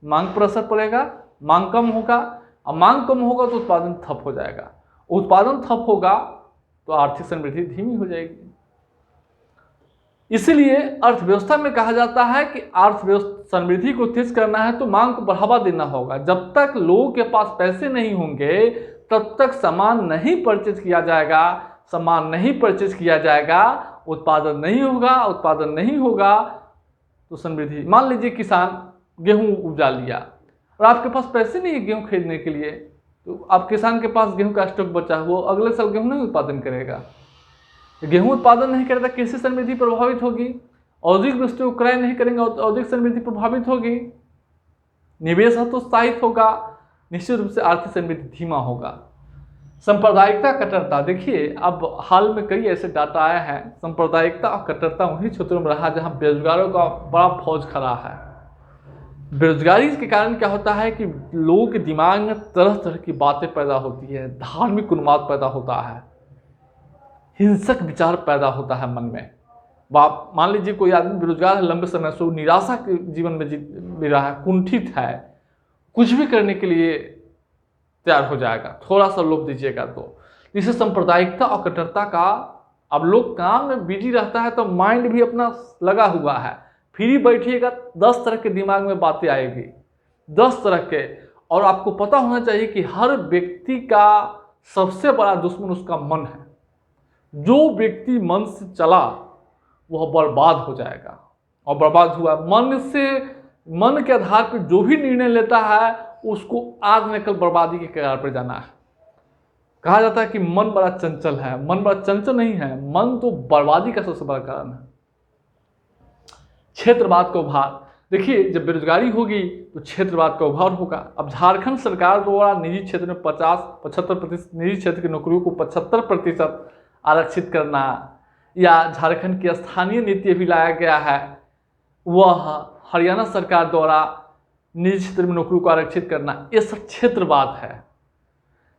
मांग पर असर पड़ेगा, मांग कम होगा, और मांग कम होगा तो उत्पादन ठप हो जाएगा, उत्पादन ठप होगा तो आर्थिक समृद्धि धीमी हो जाएगी। इसीलिए अर्थव्यवस्था में कहा जाता है कि अर्थव्यवस्था समृद्धि को तेज करना है तो मांग को बढ़ावा देना होगा। जब तक लोगों के पास पैसे नहीं होंगे तब तक सामान नहीं परचेज किया जाएगा, सामान नहीं परचेज किया जाएगा, उत्पादन नहीं होगा, उत्पादन नहीं होगा तो समृद्धि। मान लीजिए किसान गेहूं उपजा लिया और आपके पास पैसे नहीं है गेहूं खरीदने के लिए, तो आप किसान के पास गेहूं का स्टॉक बचा हुआ, अगले साल गेहूं नहीं उत्पादन करेगा। गेहूं उत्पादन नहीं करेगा, कृषि समृद्धि प्रभावित होगी। औद्योगिक वस्तुओं क्रय नहीं करेंगे, औद्योगिक समृद्धि प्रभावित होगी। निवेश हतोत्साहित होगा, निश्चित रूप से आर्थिक समृद्धि धीमा होगा। सांप्रदायिकता, कट्टरता, देखिए अब हाल में कई ऐसे डाटा आए हैं, सांप्रदायिकता और कट्टरता उन्हीं क्षेत्रों में रहा जहां बेरोजगारों का बड़ा फौज खड़ा है। बेरोजगारी के कारण क्या होता है कि लोगों के दिमाग में तरह तरह की बातें पैदा होती है, धार्मिक उन्माद पैदा होता है, हिंसक विचार पैदा होता है मन में। मान लीजिए कोई आदमी बेरोजगार है, लंबे समय से निराशा के जीवन में जी रहा है, कुंठित है, कुछ भी करने के लिए तैयार हो जाएगा, थोड़ा सा लोभ दीजिएगा तो। इसे सांप्रदायिकता और कट्टरता का, अब लोग काम में बिजी रहता है तो माइंड भी अपना लगा हुआ है, फ्री बैठिएगा 10 तरह के दिमाग में बातें आएगी, 10 तरह के। और आपको पता होना चाहिए कि हर व्यक्ति का सबसे बड़ा दुश्मन उसका मन है। जो व्यक्ति मन से चला वह बर्बाद हो जाएगा, और बर्बाद हुआ मन के आधार पर जो भी निर्णय लेता है उसको आज न कल बर्बादी के कगार पर जाना है। कहा जाता है कि मन बड़ा चंचल है, मन बड़ा चंचल नहीं है, मन तो बर्बादी का सबसे बड़ा कारण है। क्षेत्रवाद का उभार, देखिए जब बेरोजगारी होगी तो क्षेत्रवाद का उभार होगा। अब झारखंड सरकार द्वारा निजी क्षेत्र में 50-75%, निजी क्षेत्र की नौकरियों को 75% आरक्षित करना, या झारखंड की स्थानीय नीति भी लाया गया है, वह हरियाणा सरकार द्वारा निजी क्षेत्र में नौकरियों को आरक्षित करना, ये सब क्षेत्रवाद है।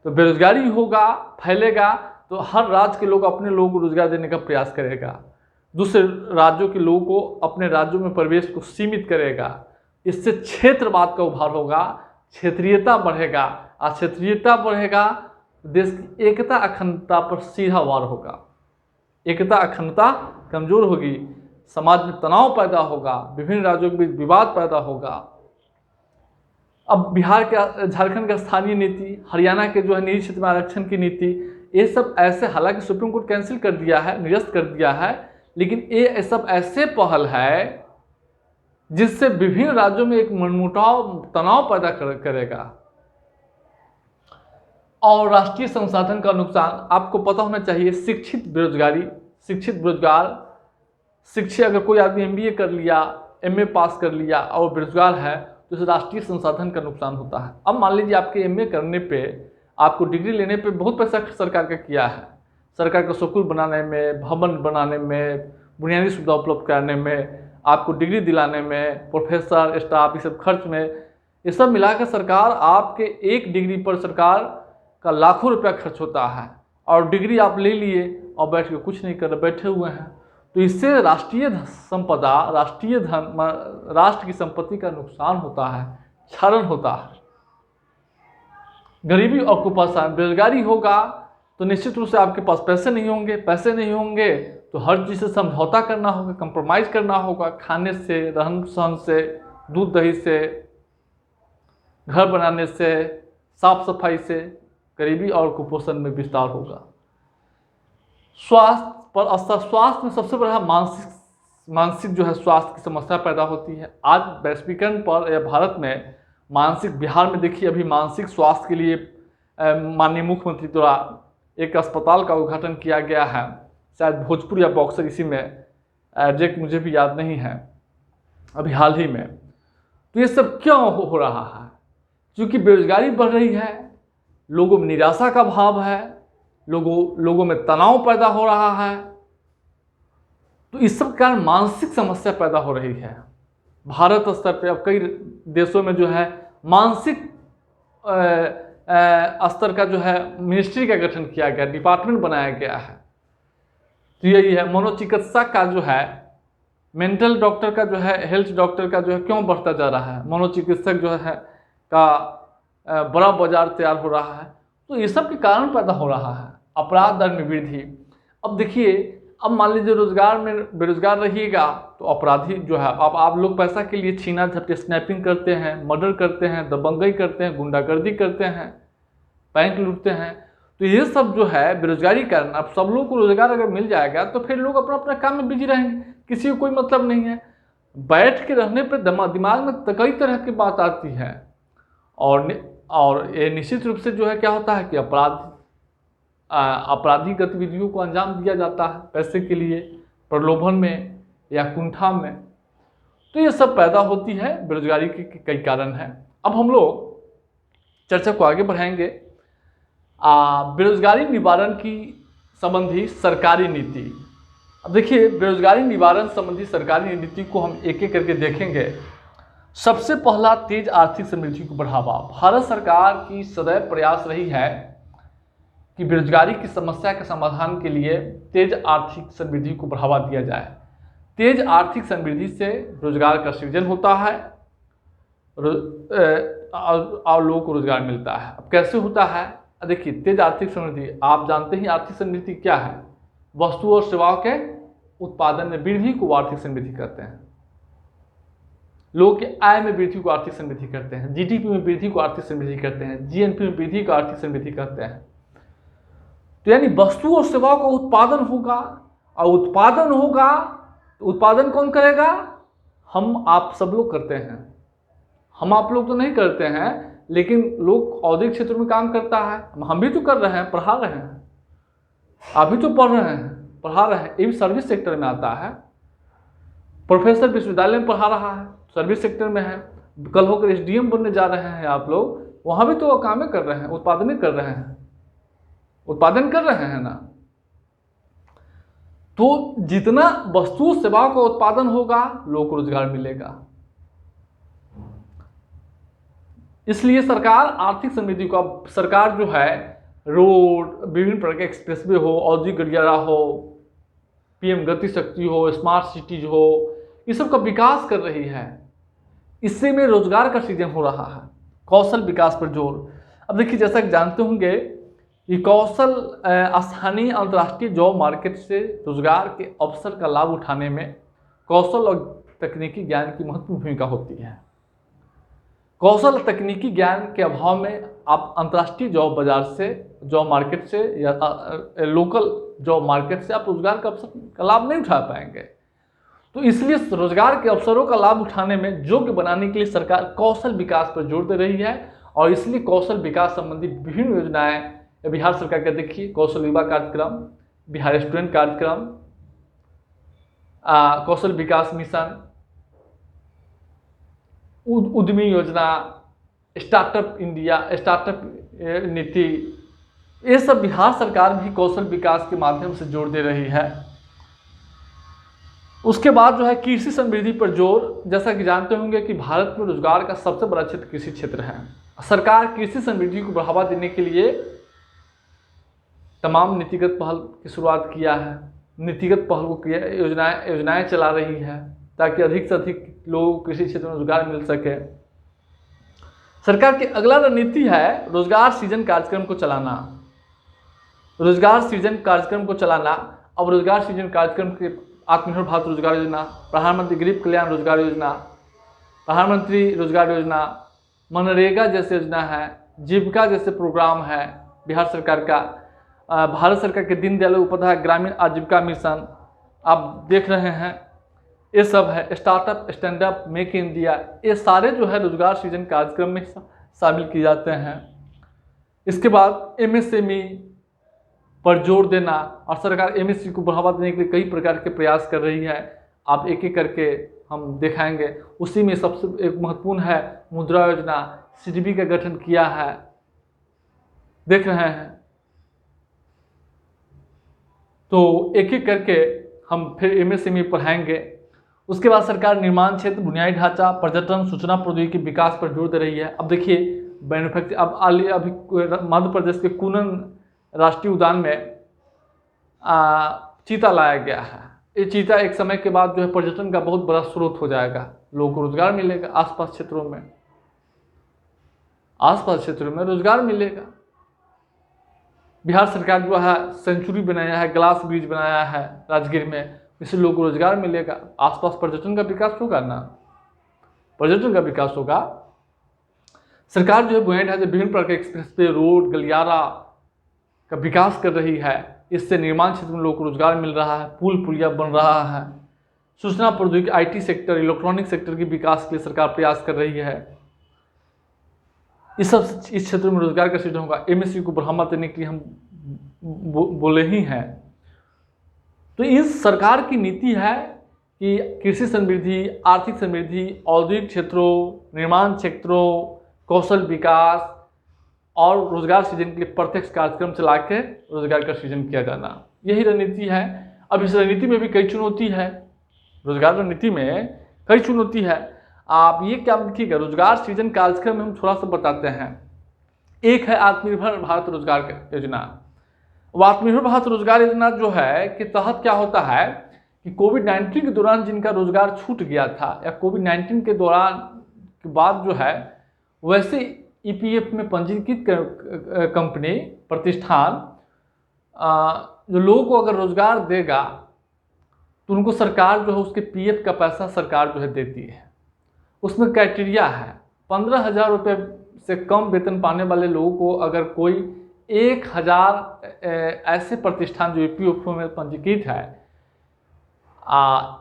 तो बेरोजगारी होगा, फैलेगा तो हर राज्य के लोग अपने लोगों को रोजगार देने का प्रयास करेगा, दूसरे राज्यों के लोगों को अपने राज्यों में प्रवेश को सीमित करेगा। इससे क्षेत्रवाद का उभार होगा, क्षेत्रीयता बढ़ेगा, और क्षेत्रीयता बढ़ेगा देश की एकता अखंडता पर सीधा वार होगा। एकता अखंडता कमजोर होगी, समाज में तनाव पैदा होगा, विभिन्न राज्यों के बीच विवाद पैदा होगा। अब बिहार के, झारखंड का स्थानीय नीति, हरियाणा के जो है निजी क्षेत्र में आरक्षण की नीति, ये सब ऐसे, हालांकि सुप्रीम कोर्ट कैंसिल कर दिया है, निरस्त कर दिया है, लेकिन ये सब ऐसे पहल है जिससे विभिन्न राज्यों में एक मनमुटाव, तनाव पैदा करेगा। और राष्ट्रीय संसाधन का नुकसान, आपको पता होना चाहिए, शिक्षित बेरोजगारी, शिक्षित बेरोजगार, शिक्षित अगर कोई आदमी MBA कर लिया, MA पास कर लिया और बेरोजगार है तो इसे राष्ट्रीय संसाधन का नुकसान होता है। अब मान लीजिए आपके MA करने पे, आपको डिग्री लेने पे बहुत पैसा सरकार का किया है, सरकार को स्कूल बनाने में, भवन बनाने में, बुनियादी सुविधा उपलब्ध कराने में, आपको डिग्री दिलाने में, प्रोफेसर स्टाफ, ये सब खर्च में, ये सब मिलाकर सरकार आपके एक डिग्री पर सरकार का लाखों रुपया खर्च होता है। और डिग्री आप ले लिए और बैठ के कुछ नहीं कर रहे, बैठे हुए हैं। तो इससे राष्ट्रीय संपदा, राष्ट्रीय धन, राष्ट्र की संपत्ति का नुकसान होता है, क्षरण होता है। गरीबी और कुपोषण, बेरोजगारी होगा तो निश्चित रूप से आपके पास पैसे नहीं होंगे, पैसे नहीं होंगे तो हर चीज़ से समझौता करना होगा, कंप्रोमाइज करना होगा, खाने से, रहन सहन से, दूध दही से, घर बनाने से, साफ सफाई से। गरीबी और कुपोषण में विस्तार होगा। स्वास्थ्य पर असर, स्वास्थ्य में सबसे बड़ा मानसिक जो है स्वास्थ्य की समस्या पैदा होती है। आज वैश्वीकरण पर या भारत में मानसिक, बिहार में देखिए अभी मानसिक स्वास्थ्य के लिए माननीय मुख्यमंत्री द्वारा एक अस्पताल का उद्घाटन किया गया है, शायद भोजपुर या बक्सर, इसी में एग्जैक्ट मुझे भी याद नहीं है, अभी हाल ही में। तो ये सब क्यों हो रहा है? क्योंकि बेरोजगारी बढ़ रही है, लोगों में निराशा का भाव है, लोगों में तनाव पैदा हो रहा है। तो इस सब कारण मानसिक समस्या पैदा हो रही है। भारत स्तर पे अब कई देशों में जो है मानसिक स्तर का जो है मिनिस्ट्री का गठन किया गया, डिपार्टमेंट बनाया गया है। तो यही है, मनोचिकित्सक का जो है, मेंटल डॉक्टर का जो है, हेल्थ डॉक्टर का जो है क्यों बढ़ता जा रहा है, मनोचिकित्सक जो है का बड़ा बाजार तैयार हो रहा है। तो ये सब के कारण पैदा हो रहा है। अपराध दर में वृद्धि। अब देखिए, अब मान लीजिए रोजगार में बेरोजगार रहिएगा तो अपराधी जो है, अब आप लोग पैसा के लिए छीना झपटी, स्नैपिंग करते हैं, मर्डर करते हैं, दबंगई करते हैं, गुंडागर्दी करते हैं, बैंक लूटते हैं। तो ये सब जो है बेरोजगारी कारण। अब सब लोग को रोजगार अगर मिल जाएगा तो फिर लोग अपना अपना काम में बिजी रहेंगे, किसी को कोई मतलब नहीं है। बैठ के रहने पर दिमाग में कई तरह की बात आती है। और ये निश्चित रूप से जो है क्या होता है कि आपराधिक गतिविधियों को अंजाम दिया जाता है पैसे के लिए, प्रलोभन में या कुंठा में। तो ये सब पैदा होती है, बेरोजगारी के कई कारण हैं। अब हम लोग चर्चा को आगे बढ़ाएंगे। बेरोजगारी निवारण की संबंधी सरकारी नीति। अब देखिए, बेरोजगारी निवारण संबंधी सरकारी नीति को हम एक एक करके देखेंगे। सबसे पहला, तेज आर्थिक समृद्धि को बढ़ावा। भारत सरकार की सदैव प्रयास रही है कि बेरोजगारी की समस्या के समाधान के लिए तेज आर्थिक समृद्धि को बढ़ावा दिया जाए। तेज आर्थिक समृद्धि से रोजगार का सृजन होता है और लोगों को रोजगार मिलता है। अब कैसे होता है? देखिए, तेज आर्थिक समृद्धि, आप जानते ही आर्थिक समृद्धि क्या है। वस्तु और सेवाओं के उत्पादन में वृद्धि को आर्थिक समृद्धि कहते हैं। लोगों के आय में वृद्धि को आर्थिक समृद्धि करते हैं, जीडीपी में वृद्धि को आर्थिक समृद्धि करते हैं, जीएनपी में वृद्धि को आर्थिक समृद्धि करते हैं। तो यानी वस्तु और सेवाओं का उत्पादन होगा, और उत्पादन होगा तो उत्पादन कौन करेगा? हम आप सब लोग करते हैं। हम आप लोग तो नहीं करते हैं, लेकिन लोग औद्योगिक क्षेत्र में काम करता है। हम भी तो कर रहे हैं, पढ़ा रहे हैं, आप भी तो पढ़ रहे हैं, पढ़ा रहे हैं। ये भी सर्विस सेक्टर में आता है। प्रोफेसर विश्वविद्यालय में पढ़ा रहा है, सर्विस सेक्टर में है। कल होकर एसडीएम बनने जा रहे हैं आप लोग, वहाँ भी तो काम कर रहे हैं, उत्पादन कर रहे हैं, उत्पादन कर रहे हैं ना। तो जितना वस्तु सेवाओं का उत्पादन होगा, लोगों को रोजगार मिलेगा। इसलिए सरकार आर्थिक समृद्धि को, सरकार जो है रोड, विभिन्न प्रकार के एक्सप्रेसवे हो, औद्योगिक गलियारा हो, पीएम गति शक्ति हो, स्मार्ट सिटीज हो, ये सब का विकास कर रही है। इससे में रोजगार का सृजन हो रहा है। कौशल विकास पर जोर। अब देखिए, जैसा कि जानते होंगे कि कौशल स्थानीय अंतर्राष्ट्रीय जॉब मार्केट से रोजगार के अवसर का लाभ उठाने में कौशल और तकनीकी ज्ञान की महत्वपूर्ण भूमिका होती है। कौशल और तकनीकी ज्ञान के अभाव में आप अंतर्राष्ट्रीय जॉब बाजार से, जॉब मार्केट से या लोकल जॉब मार्केट से आप रोजगार का अवसर का लाभ नहीं उठा पाएंगे। तो इसलिए रोजगार के अवसरों का लाभ उठाने में योग्य बनाने के लिए सरकार कौशल विकास पर जोर दे रही है। और इसलिए कौशल विकास संबंधी विभिन्न योजनाएं बिहार सरकार का देखिए, कौशल युवा कार्यक्रम, बिहार स्टूडेंट कार्यक्रम, कौशल विकास मिशन, उद्यमी योजना, स्टार्टअप इंडिया, स्टार्टअप नीति, ये सब बिहार सरकार भी कौशल विकास के माध्यम से जोर दे रही है। उसके बाद जो है कृषि समृद्धि पर जोर। जैसा कि जानते होंगे कि भारत में रोजगार का सबसे बड़ा क्षेत्र कृषि क्षेत्र है। सरकार कृषि समृद्धि को बढ़ावा देने के लिए तमाम नीतिगत पहल की शुरुआत किया है, नीतिगत पहल को किया, योजनाएं चला रही है ताकि अधिक से अधिक लोगों को कृषि क्षेत्र में रोजगार मिल सके। सरकार की अगला रणनीति है रोजगार सृजन कार्यक्रम को चलाना। रोजगार सृजन कार्यक्रम को चलाना। अब रोजगार सृजन कार्यक्रम के आत्मनिर्भर भारत रोजगार योजना, प्रधानमंत्री गरीब कल्याण रोजगार योजना, प्रधानमंत्री रोजगार योजना, मनरेगा जैसे योजना है, जीविका जैसे प्रोग्राम है बिहार सरकार का, भारत सरकार के दीनदयाल उपाध्याय ग्रामीण आजीविका मिशन आप देख रहे हैं, ये सब है, startup, stand up, make in India, ये सारे जो है रोजगार सृजन कार्यक्रम में शामिल किए जाते हैं। इसके बाद एमएसएमई पर जोर देना, और सरकार एमएसएमई को बढ़ावा देने के लिए कई प्रकार के प्रयास कर रही है। आप एक एक करके हम दिखाएंगे। उसी में सबसे एक महत्वपूर्ण है मुद्रा योजना, सीडीबी का गठन किया है, देख रहे हैं। तो एक एक करके हम फिर एमएसएमई पढ़ाएंगे। उसके बाद सरकार निर्माण क्षेत्र, बुनियादी ढांचा, पर्यटन, सूचना प्रौद्योगिकी के विकास पर जोर दे रही है। अब देखिए मैन्युफैक्चर, अब अभी मध्य प्रदेश के कुनन राष्ट्रीय उद्यान में चीता लाया गया है। ये चीता एक समय के बाद जो है पर्यटन का बहुत बड़ा स्रोत हो जाएगा, लोगों को रोजगार मिलेगा, आसपास क्षेत्रों में रोजगार मिलेगा। बिहार सरकार जो है सेंचुरी बनाया है, ग्लास ब्रिज बनाया है राजगीर में, इससे लोगों को रोजगार मिलेगा, आसपास पर्यटन का विकास होगा ना, पर्यटन का विकास होगा। सरकार जो है बुनियादी ढांचे, विभिन्न प्रकार के एक्सप्रेस वे, रोड, गलियारा का विकास कर रही है। इससे निर्माण क्षेत्र में लोगों को रोजगार मिल रहा है, पुल पुलिया बन रहा है। सूचना प्रौद्योगिकी, आईटी सेक्टर, इलेक्ट्रॉनिक सेक्टर के विकास के लिए सरकार प्रयास कर रही है। इस क्षेत्र में रोजगार का सृजन होगा। एमएसएमई को बढ़ावा देने के लिए हम बोले ही हैं। तो इस सरकार की नीति है कि कृषि समृद्धि, आर्थिक समृद्धि, औद्योगिक क्षेत्रों, निर्माण क्षेत्रों, कौशल विकास और रोजगार सृजन के लिए प्रत्यक्ष कार्यक्रम चला के रोजगार का सृजन किया जाना, यही रणनीति है। अब इस रणनीति में भी कई चुनौती है, रोजगार रणनीति में कई चुनौती है। आप ये क्या देखिएगा, रोजगार सृजन कार्यक्रम में हम थोड़ा सा बताते हैं। एक है आत्मनिर्भर भारत रोजगार योजना। आत्मनिर्भर भारत रोजगार योजना जो है के तहत क्या होता है कि कोविड-19 के दौरान जिनका रोजगार छूट गया था या कोविड-19 के दौरान के बाद जो है वैसे ईपीएफ में पंजीकृत कंपनी, प्रतिष्ठान जो लोगों को अगर रोजगार देगा तो उनको सरकार जो है उसके पीएफ का पैसा सरकार जो है देती है। उसमें क्राइटेरिया है 15,000 रुपये से कम वेतन पाने वाले लोगों को अगर कोई 1,000 ऐसे प्रतिष्ठान जो ईपीएफ में पंजीकृत है,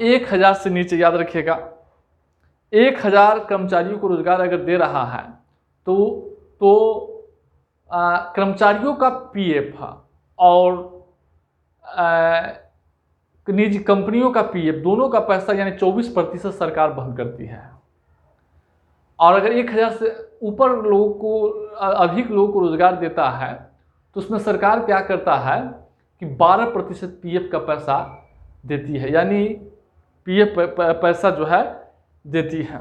1,000 से नीचे, याद रखिएगा 1,000 कर्मचारियों को रोजगार अगर दे रहा है तो कर्मचारियों का पीएफ और निजी कंपनियों का पीएफ दोनों का पैसा यानी 24% सरकार वहन करती है। और अगर 1,000 से ऊपर लोगों को, अधिक लोगों को रोजगार देता है तो उसमें सरकार क्या करता है कि 12% पीएफ का पैसा देती है, यानी पीएफ पैसा जो है देती है,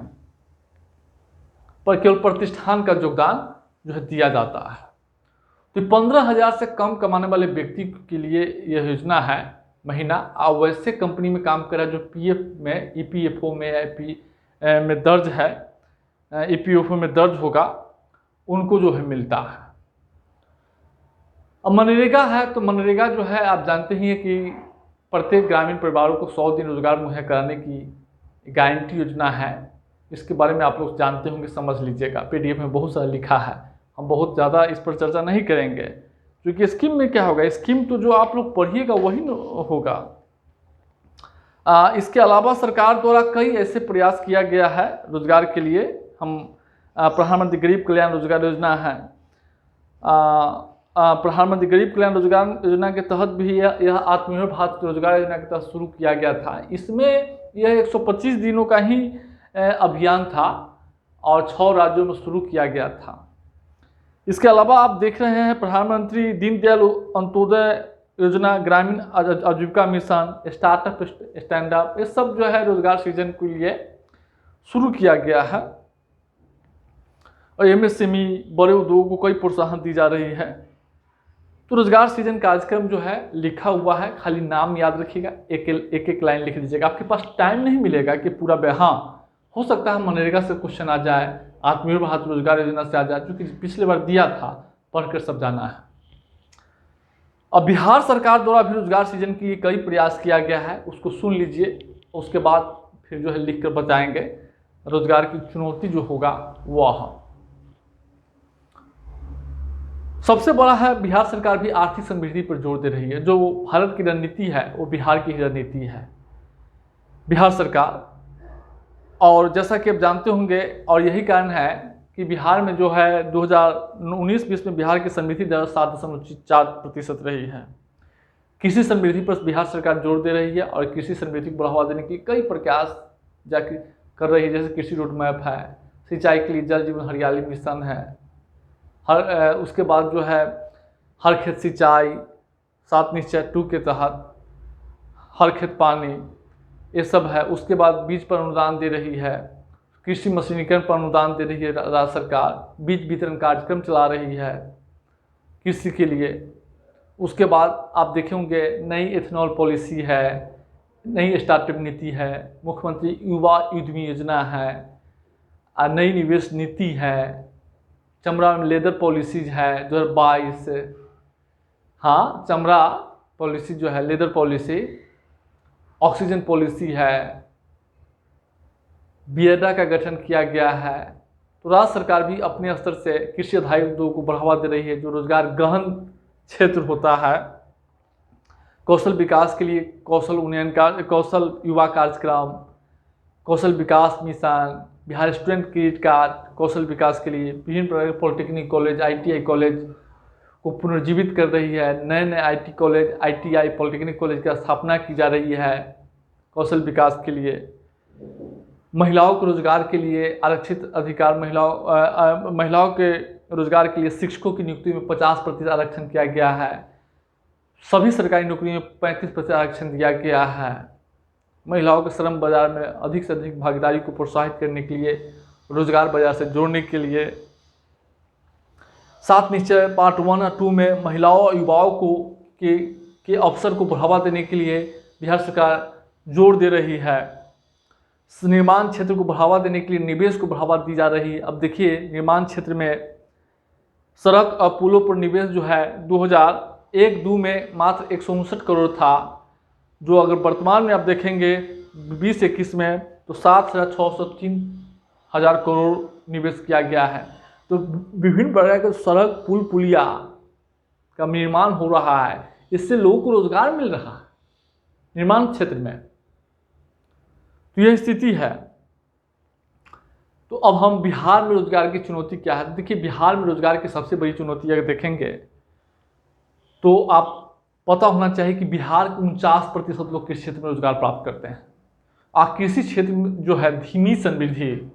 पर केवल प्रतिष्ठान का योगदान जो है दिया जाता है। तो 15,000 से कम कमाने वाले व्यक्ति के लिए यह योजना है महीना। और वैसे कंपनी में काम कर रहा है जो पीएफ में, ईपीएफओ में या में दर्ज है, ईपीएफओ में दर्ज होगा, उनको जो है मिलता है। अब मनरेगा है, तो मनरेगा जो है आप जानते ही हैं कि प्रत्येक ग्रामीण परिवारों को 100 दिन रोजगार मुहैया कराने की गारंटी योजना है। इसके बारे में आप लोग जानते होंगे, समझ लीजिएगा, पीडीएफ में बहुत सारा लिखा है, हम बहुत ज़्यादा इस पर चर्चा नहीं करेंगे, क्योंकि स्कीम में क्या होगा, स्कीम तो जो आप लोग पढ़िएगा वही होगा। इसके अलावा सरकार द्वारा कई ऐसे प्रयास किया गया है रोजगार के लिए। हम प्रधानमंत्री गरीब कल्याण रोजगार योजना है, प्रधानमंत्री गरीब कल्याण रोजगार योजना के तहत भी यह आत्मनिर्भर भारत रोजगार योजना के तहत शुरू किया गया था। इसमें यह 125 दिनों का ही अभियान था और 6 राज्यों में शुरू किया गया था। इसके अलावा आप देख रहे हैं प्रधानमंत्री दीनदयाल अंत्योदय योजना, ग्रामीण आजीविका मिशन, स्टार्टअप स्टैंडअप, ये सब जो है रोजगार सृजन के लिए शुरू किया गया है। और एमएसएमई, बड़े उद्योगों को कई प्रोत्साहन दी जा रही है। तो रोजगार सृजन कार्यक्रम जो है लिखा हुआ है, खाली नाम याद रखिएगा, एक लाइन लिख दीजिएगा। आपके पास टाइम नहीं मिलेगा कि पूरा हाँ, हो सकता है मनरेगा से क्वेश्चन आ जाए, आत्मनिर्भर भारत रोजगार योजना से आ जाए, क्योंकि पिछले बार दिया था, पढ़कर सब जाना है। अब बिहार सरकार द्वारा भी रोजगार सृजन के लिए कई प्रयास किया गया है, उसको सुन लीजिए, उसके बाद फिर जो है लिख कर बताएंगे रोजगार की चुनौती जो होगा वह। सबसे बड़ा है, बिहार सरकार भी आर्थिक समृद्धि पर जोर दे रही है। जो भारत की रणनीति है वो बिहार की रणनीति है, बिहार सरकार। और जैसा कि आप जानते होंगे, और यही कारण है कि बिहार में जो है 2019-20 में बिहार की समृद्धि दर 7.4% रही है। कृषि समृद्धि पर बिहार सरकार जोर दे रही है और कृषि समृद्धि को बढ़ावा देने के कई प्रयास जाकर कर रही है, जैसे कृषि रोड मैप है, सिंचाई के लिए जल जीवन हरियाली मिशन है, उसके बाद जो है हर खेत सिंचाई, 7 निश्चय 2 के तहत हर खेत पानी, ये सब है। उसके बाद बीज पर अनुदान दे रही है, कृषि मशीनीकरण पर अनुदान दे रही है राज्य सरकार, बीज वितरण कार्यक्रम चला रही है कृषि के लिए। उसके बाद आप देखेंगे नई एथेनॉल पॉलिसी है, नई स्टार्टअप नीति है, मुख्यमंत्री युवा उद्यमी योजना है, नई निवेश नीति है, चमड़ा में लेदर पॉलिसीज है 2022, हाँ चमड़ा पॉलिसी जो है, लेदर पॉलिसी, ऑक्सीजन पॉलिसी है, बियडा का गठन किया गया है। तो राज्य सरकार भी अपने स्तर से कृषि आधारित उद्योग को बढ़ावा दे रही है, जो रोजगार गहन क्षेत्र होता है। कौशल विकास के लिए कौशल उन्नयन का कौशल युवा कार्यक्रम, कौशल विकास मिशन, बिहार स्टूडेंट क्रेडिट कार्ड, कौशल विकास के लिए विभिन्न प्रकार के पॉलिटेक्निक कॉलेज, ITI कॉलेज को पुनर्जीवित कर रही है। नए नए IT college, ITI polytechnic college की स्थापना की जा रही है कौशल विकास के लिए। महिलाओं के रोजगार के लिए आरक्षित अधिकार, महिलाओं के रोजगार के लिए शिक्षकों की नियुक्ति में 50% आरक्षण किया गया है। सभी सरकारी नौकरियों में 35% आरक्षण दिया गया है। महिलाओं के श्रम बाजार में अधिक से अधिक भागीदारी को प्रोत्साहित करने के लिए, रोजगार बाजार से जोड़ने के लिए 7 निश्चय पार्ट 1 और 2 में महिलाओं और युवाओं को के अवसर को बढ़ावा देने के लिए बिहार सरकार जोर दे रही है। निर्माण क्षेत्र को बढ़ावा देने के लिए निवेश को बढ़ावा दी जा रही है। अब देखिए निर्माण क्षेत्र में सड़क और पुलों पर निवेश जो है 2001-2 में मात्र 159 करोड़ था, जो अगर वर्तमान में आप देखेंगे 2021 में तो 7,603,000 करोड़ निवेश किया गया है। तो विभिन्न प्रकार के सड़क, पुल, पुलिया का निर्माण हो रहा है, इससे लोगों को रोजगार मिल रहा है निर्माण क्षेत्र में। तो यह स्थिति है। तो अब हम बिहार में रोजगार की चुनौती क्या है। देखिए बिहार में रोजगार की सबसे बड़ी चुनौती अगर देखेंगे तो आप पता होना चाहिए कि बिहार 49% लोग कृषि क्षेत्र में रोजगार प्राप्त करते हैं। कृषि क्षेत्र में जो है धीमी समृद्धि,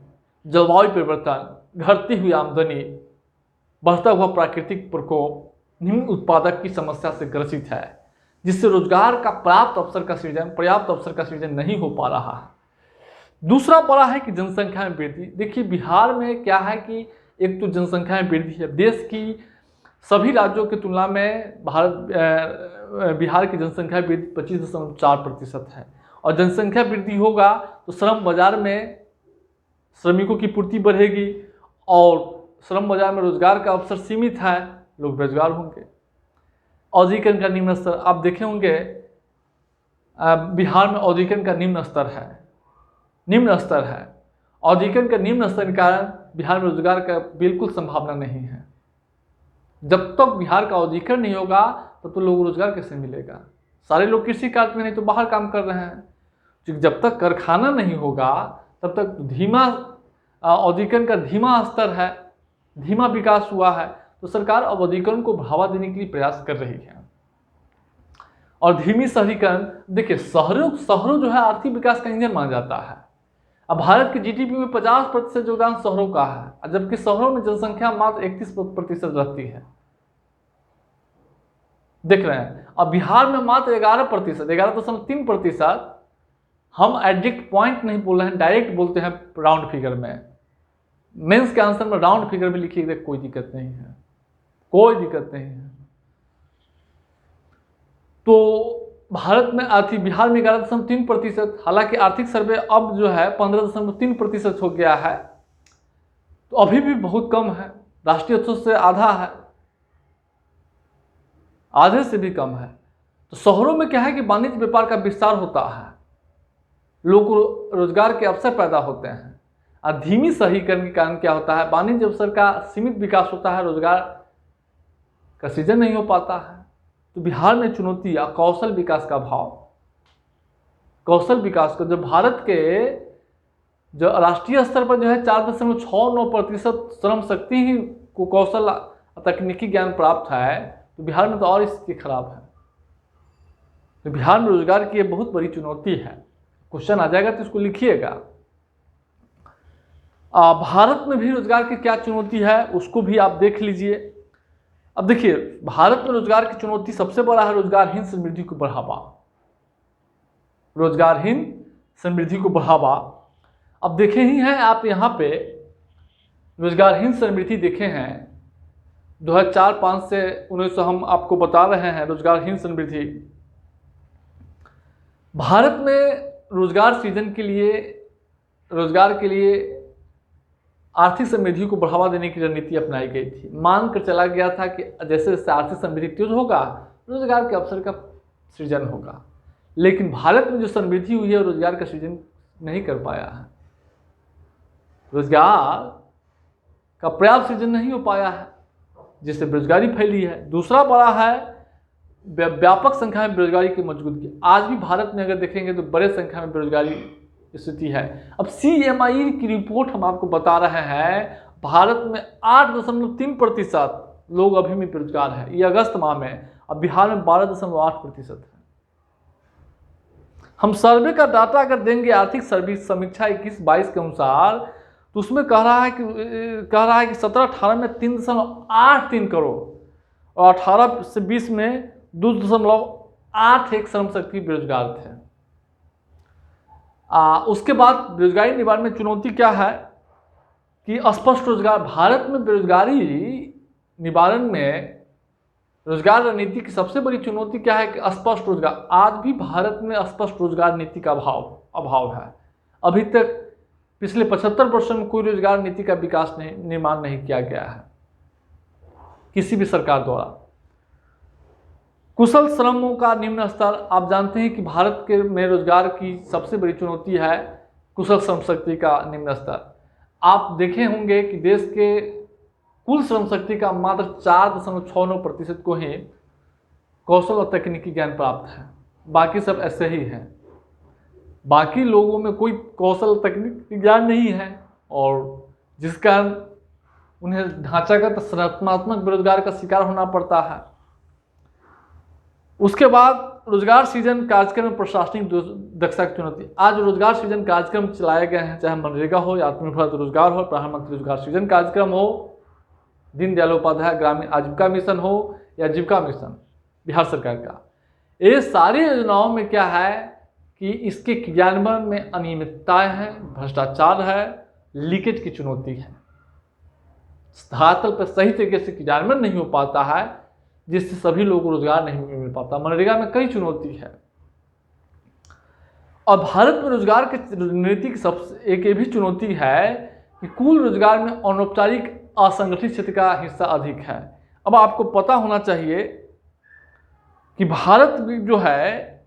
जलवायु परिवर्तन, घटती हुई आमदनी, बढ़ता हुआ प्राकृतिक प्रकोप, निम्न उत्पादक की समस्या से ग्रसित है, जिससे रोजगार का पर्याप्त अवसर का सृजन नहीं हो पा रहा है। दूसरा बड़ा है कि जनसंख्या में वृद्धि। देखिए बिहार में क्या है कि एक तो जनसंख्या में वृद्धि है, देश की सभी राज्यों की तुलना में बिहार की जनसंख्या वृद्धि 25.4% है। और जनसंख्या वृद्धि होगा तो श्रम बाजार में श्रमिकों की पूर्ति बढ़ेगी और श्रम बाजार में रोजगार का अवसर सीमित है, लोग बेरोजगार होंगे। औद्योगिकरण का निम्न स्तर, आप देखे होंगे बिहार में औद्योगिकरण का निम्न स्तर है। औद्योगिकरण का निम्न स्तर के कारण बिहार में रोजगार का बिल्कुल संभावना नहीं है। जब तक बिहार का औद्योगिकरण नहीं होगा तब तो लोग रोजगार कैसे मिलेगा। सारे लोग कृषि कार्य में नहीं तो बाहर काम कर रहे हैं। जब तक कारखाना नहीं होगा तब तक धीमा औद्योगिकरण का धीमा स्तर है, धीमा विकास हुआ है। तो सरकार अब औद्योगिकरण को बढ़ावा देने के लिए प्रयास कर रही है। और धीमी शहरीकरण, देखिए शहरों जो है आर्थिक विकास का इंजन माना जाता है। अब भारत की जीडीपी में 50% योगदान शहरों का है, जबकि शहरों में जनसंख्या मात्र 31% रहती है। देख रहे हैं। अब बिहार में मात्र 11%, 11.3%। हम एडजेक्ट पॉइंट नहीं बोल रहे हैं, डायरेक्ट बोलते हैं राउंड फिगर में। मेंस के आंसर में राउंड फिगर भी लिखिएगा, कोई दिक्कत नहीं है, कोई दिक्कत नहीं है। तो भारत में बिहार में 11.3%, हालांकि आर्थिक सर्वे अब जो है 15.3% हो गया है, तो अभी भी बहुत कम है, राष्ट्रीय औसत से आधा है, आधे से भी कम है। तो शहरों में क्या है कि वाणिज्य व्यापार का विस्तार होता है, लोगों को रोजगार के अवसर पैदा होते हैं। और धीमी शहरीकरण के कारण क्या होता है, वाणिज्य अवसर का सीमित विकास होता है, रोजगार का सृजन नहीं हो पाता है। तो बिहार में चुनौती या कौशल विकास का अभाव, कौशल विकास को जो भारत के जो राष्ट्रीय स्तर पर जो है 4.69% श्रम शक्ति ही को कौशल तकनीकी ज्ञान प्राप्त है, तो बिहार में तो और स्थिति खराब है। तो बिहार में रोजगार की ये बहुत बड़ी चुनौती है। क्वेश्चन आ जाएगा तो इसको लिखिएगा। भारत में भी रोजगार की क्या चुनौती है उसको भी आप देख लीजिए। अब देखिए, भारत में रोजगार की चुनौती सबसे बड़ा है रोजगारहीन समृद्धि को बढ़ावा, रोजगारहीन समृद्धि को बढ़ावा। अब देखे ही हैं आप, यहाँ पे रोजगारहीन समृद्धि देखे हैं 2004-05 से 1900, हम आपको बता रहे हैं रोजगारहीन समृद्धि। भारत में रोजगार सृजन के लिए, रोजगार के लिए आर्थिक समृद्धि को बढ़ावा देने की रणनीति अपनाई गई थी। मान कर चला गया था कि जैसे जैसे आर्थिक समृद्धि तेज होगा, रोजगार के अवसर का सृजन होगा। लेकिन भारत में जो समृद्धि हुई है रोजगार का सृजन नहीं कर पाया है, रोजगार का पर्याप्त सृजन नहीं हो पाया है, जिससे बेरोजगारी फैली है। दूसरा बड़ा है व्यापक संख्या में बेरोजगारी की मौजूदगी। आज भी भारत में अगर देखेंगे तो बड़े संख्या में बेरोजगारी स्थिति है। अब CMI की रिपोर्ट हम आपको बता रहे हैं, भारत में 8.3% लोग अभी भी बेरोजगार है, ये अगस्त माह में। अब बिहार में 12.8% है। हम सर्वे का डाटा अगर देंगे आर्थिक समीक्षा 21-22 के अनुसार, तो उसमें कह रहा है कि 17-18 में 3.83 करोड़ और 18 से 20 में 2.81 श्रम शक्ति बेरोजगार थे। उसके बाद बेरोजगारी निवारण में चुनौती क्या है कि अस्पष्ट रोजगार। भारत में बेरोजगारी निवारण में रोजगार रणनीति की सबसे बड़ी चुनौती क्या है कि अस्पष्ट रोजगार। आज भी भारत में अस्पष्ट रोजगार नीति का अभाव है। अभी तक पिछले 75 वर्षों में कोई रोजगार नीति का विकास निर्माण नहीं किया गया है किसी भी सरकार द्वारा। कुशल श्रमों का निम्न स्तर। आप जानते हैं कि भारत के में रोजगार की सबसे बड़ी चुनौती है कुशल श्रम शक्ति का निम्न स्तर। आप देखे होंगे कि देश के कुल श्रम शक्ति का मात्र 4.69% को ही कौशल और तकनीकी ज्ञान प्राप्त है, बाकी सब ऐसे ही हैं। बाकी लोगों में कोई कौशल तकनीकी ज्ञान नहीं है, और जिस कारण उन्हें ढांचागत संरचनात्मक बेरोजगार का शिकार होना पड़ता है। उसके बाद रोजगार सृजन कार्यक्रम में प्रशासनिक दक्षता की चुनौती। आज रोजगार सृजन कार्यक्रम चलाए गए हैं, चाहे मनरेगा हो या आत्मनिर्भर रोजगार हो, प्रधानमंत्री रोजगार सृजन कार्यक्रम हो, दीनदयाल उपाध्याय ग्रामीण आजीविका मिशन हो या जीविका मिशन बिहार सरकार का। ये सारी योजनाओं में क्या है कि इसके क्रियान्वयन में अनियमितताएं हैं, भ्रष्टाचार है, लीकेज की चुनौती है। धरातल पर सही तरीके से क्रियान्वयन नहीं हो पाता है, जिससे सभी लोगों को रोजगार नहीं मिल पाता। मनरेगा में कई चुनौती है। और भारत में रोजगार की रणनीति की सबसे एक ये भी चुनौती है कि कुल रोजगार में अनौपचारिक असंगठित क्षेत्र का हिस्सा अधिक है। अब आपको पता होना चाहिए कि भारत जो है,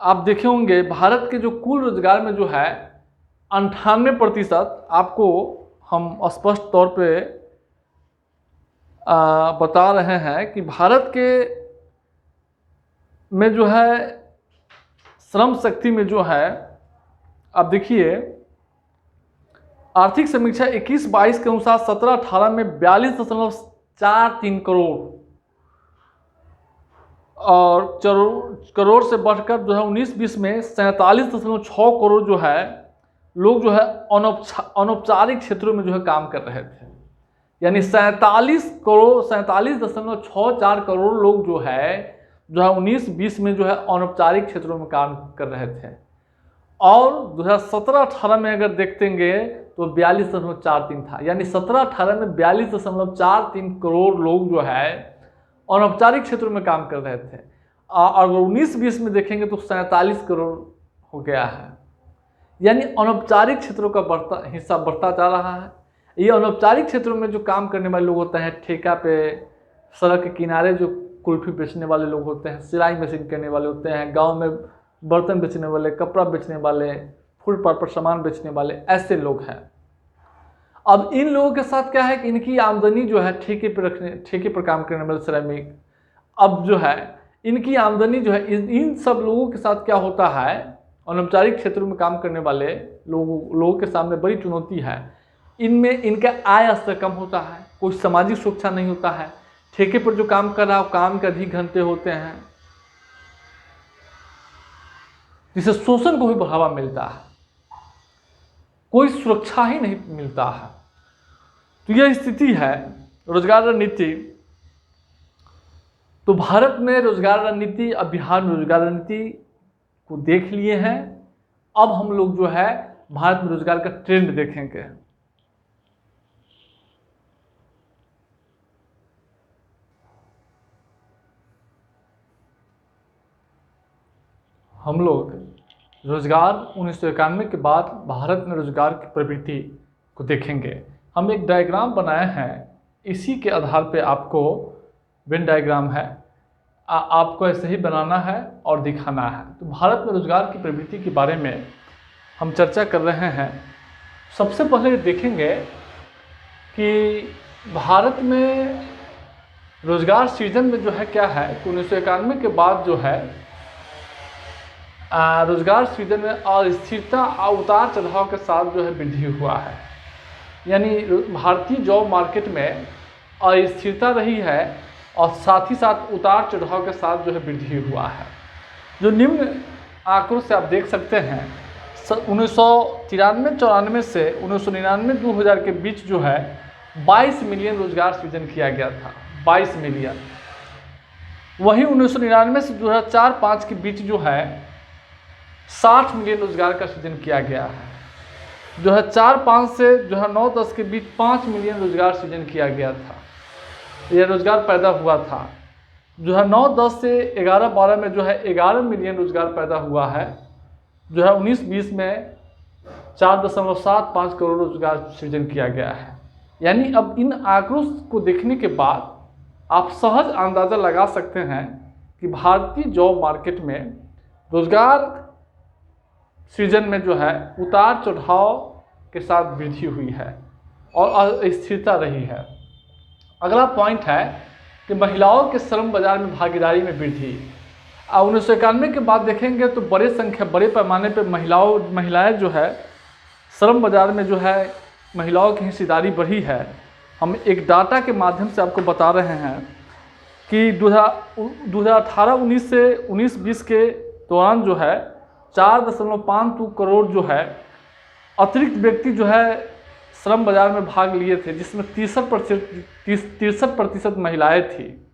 आप देखे होंगे भारत के जो कुल रोजगार में जो है 98% आपको हम स्पष्ट तौर पे बता रहे हैं कि भारत के में जो है श्रम शक्ति में जो है, आप देखिए आर्थिक समीक्षा 21-22 के अनुसार 17-18 में 42.43 करोड़ और करोड़ से बढ़कर जो है 19-20 में 47.6 करोड़ जो है लोग जो है अनौपचारिक क्षेत्रों में जो है काम कर रहे थे। यानी 47.64 करोड़ लोग जो है 19-20 में जो है अनौपचारिक क्षेत्रों में काम कर रहे थे। और 2017-18 में अगर देखेंगे तो 42.43 था। यानी 17-18 में 42.43 करोड़ लोग जो है अनौपचारिक क्षेत्रों में काम कर रहे थे। और अगर 19-20 में देखेंगे तो 47 करोड़ हो गया है। यानी अनौपचारिक क्षेत्रों का हिस्सा बढ़ता जा रहा है। ये अनौपचारिक क्षेत्रों में जो काम करने वाले लोग होते हैं, ठेका पे सड़क के किनारे जो कुल्फी बेचने वाले लोग होते हैं, सिलाई मशीन करने वाले होते हैं, गांव में बर्तन बेचने वाले, कपड़ा बेचने वाले, फुटपाथ पर सामान बेचने वाले, ऐसे लोग हैं। अब इन लोगों के साथ क्या है कि इनकी आमदनी जो है ठेके पर काम करने वाले श्रमिक, अब जो है इनकी आमदनी जो है इन सब लोगों के साथ क्या होता है, अनौपचारिक क्षेत्रों में काम करने वाले लोगों के सामने बड़ी चुनौती है। इनमें इनका आय स्तर कम होता है, कोई सामाजिक सुरक्षा नहीं होता है, ठेके पर जो काम कर रहा है काम के अधिक घंटे होते हैं, जिससे शोषण को भी बढ़ावा मिलता है, कोई सुरक्षा ही नहीं मिलता है। तो यह स्थिति है रोजगार रणनीति। तो भारत में रोजगार रणनीति, अब बिहार में रोजगार रणनीति को देख लिए हैं। अब हम लोग जो है भारत में रोजगार का ट्रेंड देखेंगे। हम लोग रोजगार 1991 के बाद भारत में रोजगार की प्रवृत्ति को देखेंगे। हम एक डायग्राम बनाए हैं, इसी के आधार पे आपको वेन डायग्राम है, आपको ऐसे ही बनाना है और दिखाना है। तो भारत में रोजगार की प्रवृत्ति के बारे में हम चर्चा कर रहे हैं। सबसे पहले देखेंगे कि भारत में रोजगार सृजन में जो है क्या है, 1991 के बाद जो है रोजगार सृजन में अस्थिरता और उतार चढ़ाव के साथ जो है वृद्धि हुआ है। यानी भारतीय जॉब मार्केट में अस्थिरता रही है और साथ ही साथ उतार चढ़ाव के साथ जो है वृद्धि हुआ है। जो निम्न आंकड़ों से आप देख सकते हैं, 1993-94 से 1999-2000 के बीच जो है 22 मिलियन रोजगार सृजन किया गया था, 22 मिलियन। वहीं 1999 से 2004-05 के बीच जो है 60 मिलियन रोजगार का सृजन किया गया है। 2004-05 से 2009-10 के बीच 5 मिलियन रोजगार सृजन किया गया था, यह रोजगार पैदा हुआ था। 2009-10 से 11-12 में जो है 11 मिलियन रोजगार पैदा हुआ है। 2019-20 में 4.75 करोड़ रोजगार सृजन किया गया है। यानी अब इन आंकड़ों को देखने के बाद आप सहज अंदाज़ा लगा सकते हैं कि भारतीय जॉब मार्केट में रोजगार सृजन में जो है उतार चढ़ाव के साथ वृद्धि हुई है और अस्थिरता रही है। अगला पॉइंट है कि महिलाओं के श्रम बाजार में भागीदारी में वृद्धि। 1991 के बाद देखेंगे तो बड़े पैमाने पर महिलाएं जो है श्रम बाजार में जो है महिलाओं की हिस्सेदारी बढ़ी है। हम एक डाटा के माध्यम से आपको बता रहे हैं कि 2018-19 से 19-20 के दौरान जो है 4.52 करोड़ जो है अतिरिक्त व्यक्ति जो है श्रम बाजार में भाग लिए थे, जिसमें 63% महिलाएं थी।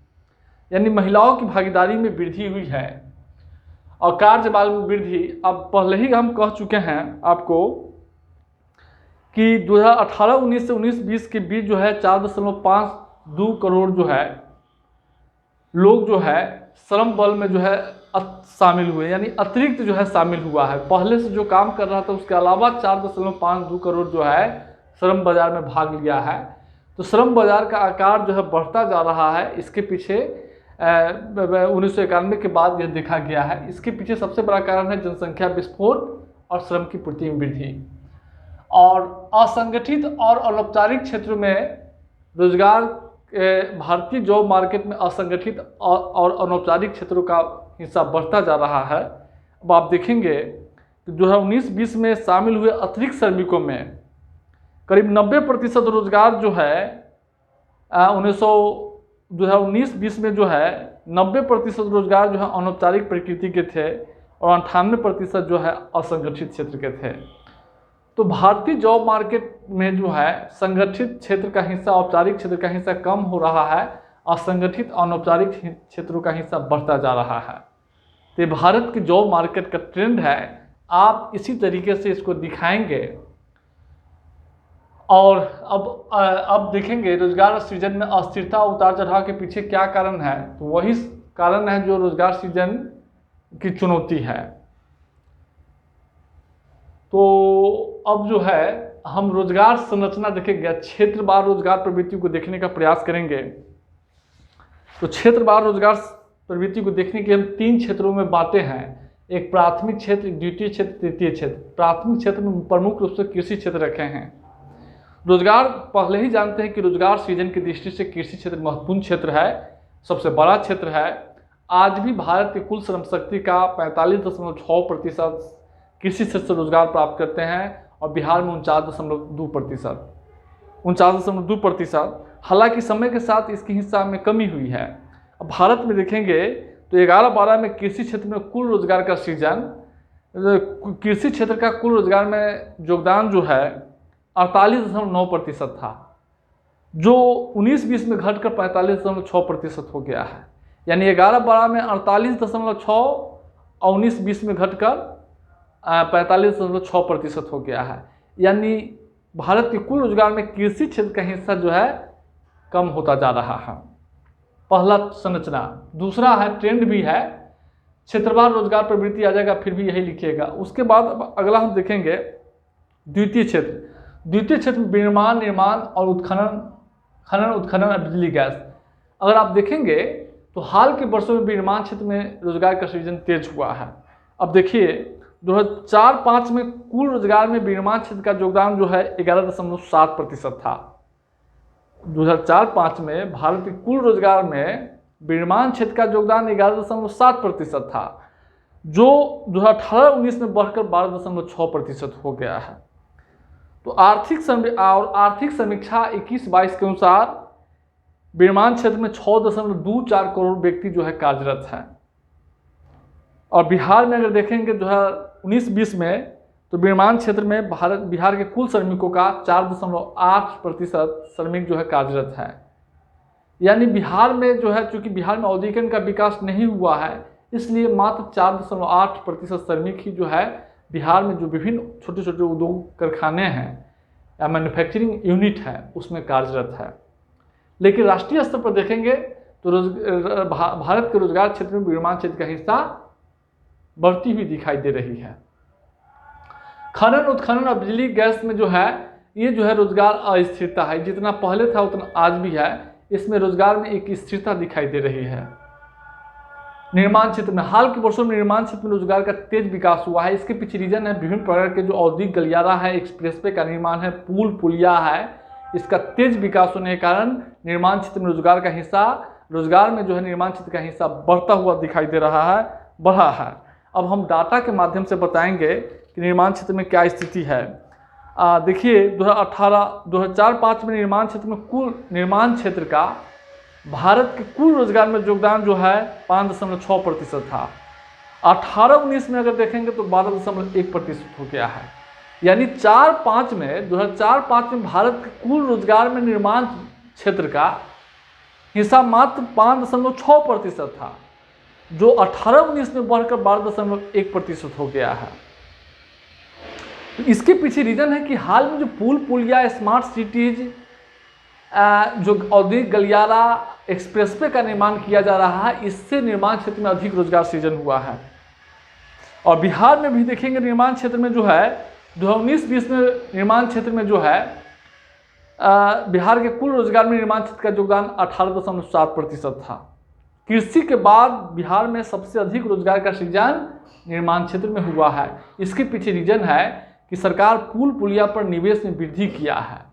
यानी महिलाओं की भागीदारी में वृद्धि हुई है और कार्यबल में वृद्धि। अब पहले ही हम कह चुके हैं आपको कि 2018-19 से 19-20 के बीच जो है 4.52 करोड़ जो है लोग जो है श्रम बल में जो है शामिल हुए, यानी अतिरिक्त जो है शामिल हुआ है। पहले से जो काम कर रहा था उसके अलावा 4.52 करोड़ जो है श्रम बाजार में भाग लिया है। तो श्रम बाजार का आकार जो है बढ़ता जा रहा है। इसके पीछे 1991 के बाद यह देखा गया है। इसके पीछे सबसे बड़ा कारण है जनसंख्या विस्फोट और श्रम की पूर्ति में वृद्धि। और असंगठित और अनौपचारिक क्षेत्रों में रोजगार, भारतीय जॉब मार्केट में असंगठित और अनौपचारिक क्षेत्रों का हिस्सा बढ़ता जा रहा है। अब आप देखेंगे कि 2019-20 में शामिल हुए अतिरिक्त श्रमिकों में करीब 90% रोजगार जो है 2019-20 में जो है 90% रोजगार जो है अनौपचारिक प्रकृति के थे और 98% जो है असंगठित क्षेत्र के थे। तो भारतीय जॉब मार्केट में जो है संगठित क्षेत्र का हिस्सा औपचारिक क्षेत्र का हिस्सा कम हो रहा है, असंगठित अनौपचारिक क्षेत्रों का हिस्सा बढ़ता जा रहा है। तो ये भारत की जॉब मार्केट का ट्रेंड है। आप इसी तरीके से इसको दिखाएंगे। और अब देखेंगे रोजगार सृजन में अस्थिरता उतार चढ़ाव के पीछे क्या कारण है, तो वही कारण है जो रोजगार सृजन की चुनौती है। तो अब जो है हम रोजगार संरचना देखेंगे, क्षेत्रवार रोजगार प्रवृत्ति को देखने का प्रयास करेंगे। तो क्षेत्रवार रोजगार प्रवृत्ति को देखने के हम 3 क्षेत्रों में बांटे हैं, एक प्राथमिक क्षेत्र, एक द्वितीय क्षेत्र, तृतीय क्षेत्र। प्राथमिक क्षेत्र में प्रमुख रूप से कृषि क्षेत्र रखे हैं। रोजगार पहले ही जानते हैं कि रोजगार सृजन की दृष्टि से कृषि क्षेत्र महत्वपूर्ण क्षेत्र है, सबसे बड़ा क्षेत्र है। आज भी भारत की कुल श्रम शक्ति का 45.6% कृषि क्षेत्र से रोजगार प्राप्त करते हैं और बिहार में 49.2%। हालांकि समय के साथ इसकी हिस्सा में कमी हुई है। अब भारत में देखेंगे तो 11-12 में कृषि क्षेत्र में कुल रोजगार का सृजन, कृषि क्षेत्र का कुल रोजगार में योगदान जो है 48.9% था, जो 19-20 में घटकर 45.6% हो गया है। यानी 11-12 में 48.6 और 19-20 में घटकर 45.6% हो गया है। यानी भारत के कुल रोजगार में कृषि क्षेत्र का हिस्सा जो है कम होता जा रहा है। पहला संरचना। दूसरा है, ट्रेंड भी है, क्षेत्रवार रोजगार प्रवृत्ति आ जाएगा, फिर भी यही लिखिएगा। उसके बाद अगला हम देखेंगे द्वितीय क्षेत्र। द्वितीय क्षेत्र में विनिर्माण, निर्माण और खनन उत्खनन बिजली गैस। अगर आप देखेंगे तो हाल के वर्षों में विनिर्माण क्षेत्र में रोजगार का सृजन तेज हुआ है। अब देखिए 2004-05 में कुल रोजगार में विनिर्माण क्षेत्र का योगदान जो है 11.7% था। 2004-05 में भारत के कुल रोजगार में विनिर्माण क्षेत्र का योगदान 11.7% था, जो 2018-19 में बढ़कर 12.6% हो गया है। तो आर्थिक समीक्षा 21-22 के अनुसार विनिर्माण क्षेत्र में 6.24 करोड़ व्यक्ति जो है कार्यरत हैं। और बिहार में अगर देखेंगे 2019-20 में तो विनिर्माण क्षेत्र में बिहार के कुल श्रमिकों का 4.8% श्रमिक जो है कार्यरत है। यानी बिहार में जो है, चूंकि बिहार में औद्योगिकरण का विकास नहीं हुआ है, इसलिए मात्र 4.8% श्रमिक ही जो है बिहार में जो विभिन्न छोटे छोटे उद्योग कारखाने हैं या मैन्युफैक्चरिंग यूनिट है उसमें कार्यरत है। लेकिन राष्ट्रीय स्तर पर देखेंगे तो भारत के रोजगार क्षेत्र में विनिर्माण क्षेत्र का हिस्सा बढ़ती हुई दिखाई दे रही है। खनन उत्खनन और बिजली गैस में जो है ये जो है रोजगार अस्थिरता है, जितना पहले था उतना आज भी है। इसमें रोजगार में एक स्थिरता दिखाई दे रही है। निर्माण क्षेत्र में हाल के वर्षों में निर्माण क्षेत्र में रोजगार का तेज विकास हुआ है। इसके पीछे रीजन है विभिन्न प्रकार के जो औद्योगिक गलियारा है, एक्सप्रेसवे का निर्माण है, पुल पुलिया है, इसका तेज विकास होने के कारण निर्माण क्षेत्र में रोजगार में जो है निर्माण क्षेत्र का हिस्सा बढ़ता हुआ दिखाई दे रहा है, बढ़ा है। अब हम डाटा के माध्यम से बताएंगे कि निर्माण क्षेत्र में क्या स्थिति है। देखिए 2004-05 में निर्माण क्षेत्र में कुल निर्माण क्षेत्र का भारत के कुल रोजगार में योगदान जो है 5.6% था। 18-19 में अगर देखेंगे तो 12.1% हो गया है। यानी 2004-05 में भारत के कुल रोजगार में निर्माण क्षेत्र का हिस्सा मात्र 5.6% था, जो 18-19 में बढ़कर 12.1% हो गया है। तो इसके पीछे रीजन है कि हाल में जो पुल पुलिया, स्मार्ट सिटीज, जो औद्योगिक गलियारा, एक्सप्रेसवे का निर्माण किया जा रहा है, इससे निर्माण क्षेत्र में अधिक रोजगार सृजन हुआ है। और बिहार में भी देखेंगे निर्माण क्षेत्र में जो है 2019-20 में निर्माण क्षेत्र में जो है बिहार के कुल रोजगार में निर्माण क्षेत्र का योगदान 18.7% था। कृषि के बाद बिहार में सबसे अधिक रोजगार का सृजन निर्माण क्षेत्र में हुआ है। इसके पीछे रीजन है कि सरकार पुल पुलिया पर निवेश में वृद्धि किया है।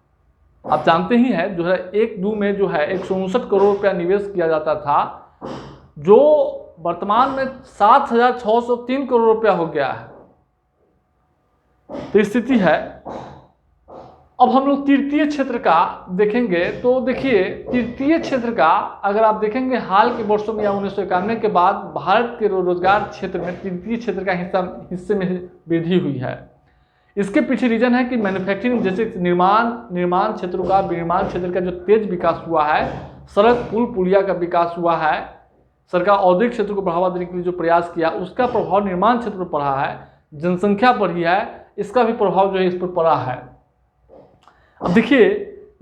आप जानते ही हैं 2001-02 में जो है 159 करोड़ रुपया निवेश किया जाता था, जो वर्तमान में 7,603 करोड़ रुपया हो गया है। तो स्थिति है। अब हम लोग तृतीय क्षेत्र का देखेंगे तो देखिए तृतीय क्षेत्र का अगर आप देखेंगे हाल के वर्षों में या 1991 के बाद भारत के रोजगार क्षेत्र में तृतीय क्षेत्र का हिस्से में वृद्धि हुई है। इसके पीछे रीजन है कि मैन्युफैक्चरिंग जैसे निर्माण क्षेत्र का जो तेज विकास हुआ है, सड़क पुल पुलिया का विकास हुआ है, सरकार औद्योगिक क्षेत्र को बढ़ावा देने के लिए जो प्रयास किया उसका प्रभाव निर्माण क्षेत्र पर पड़ा है, जनसंख्या बढ़ी है, इसका भी प्रभाव जो है इस पर पड़ा है। अब देखिए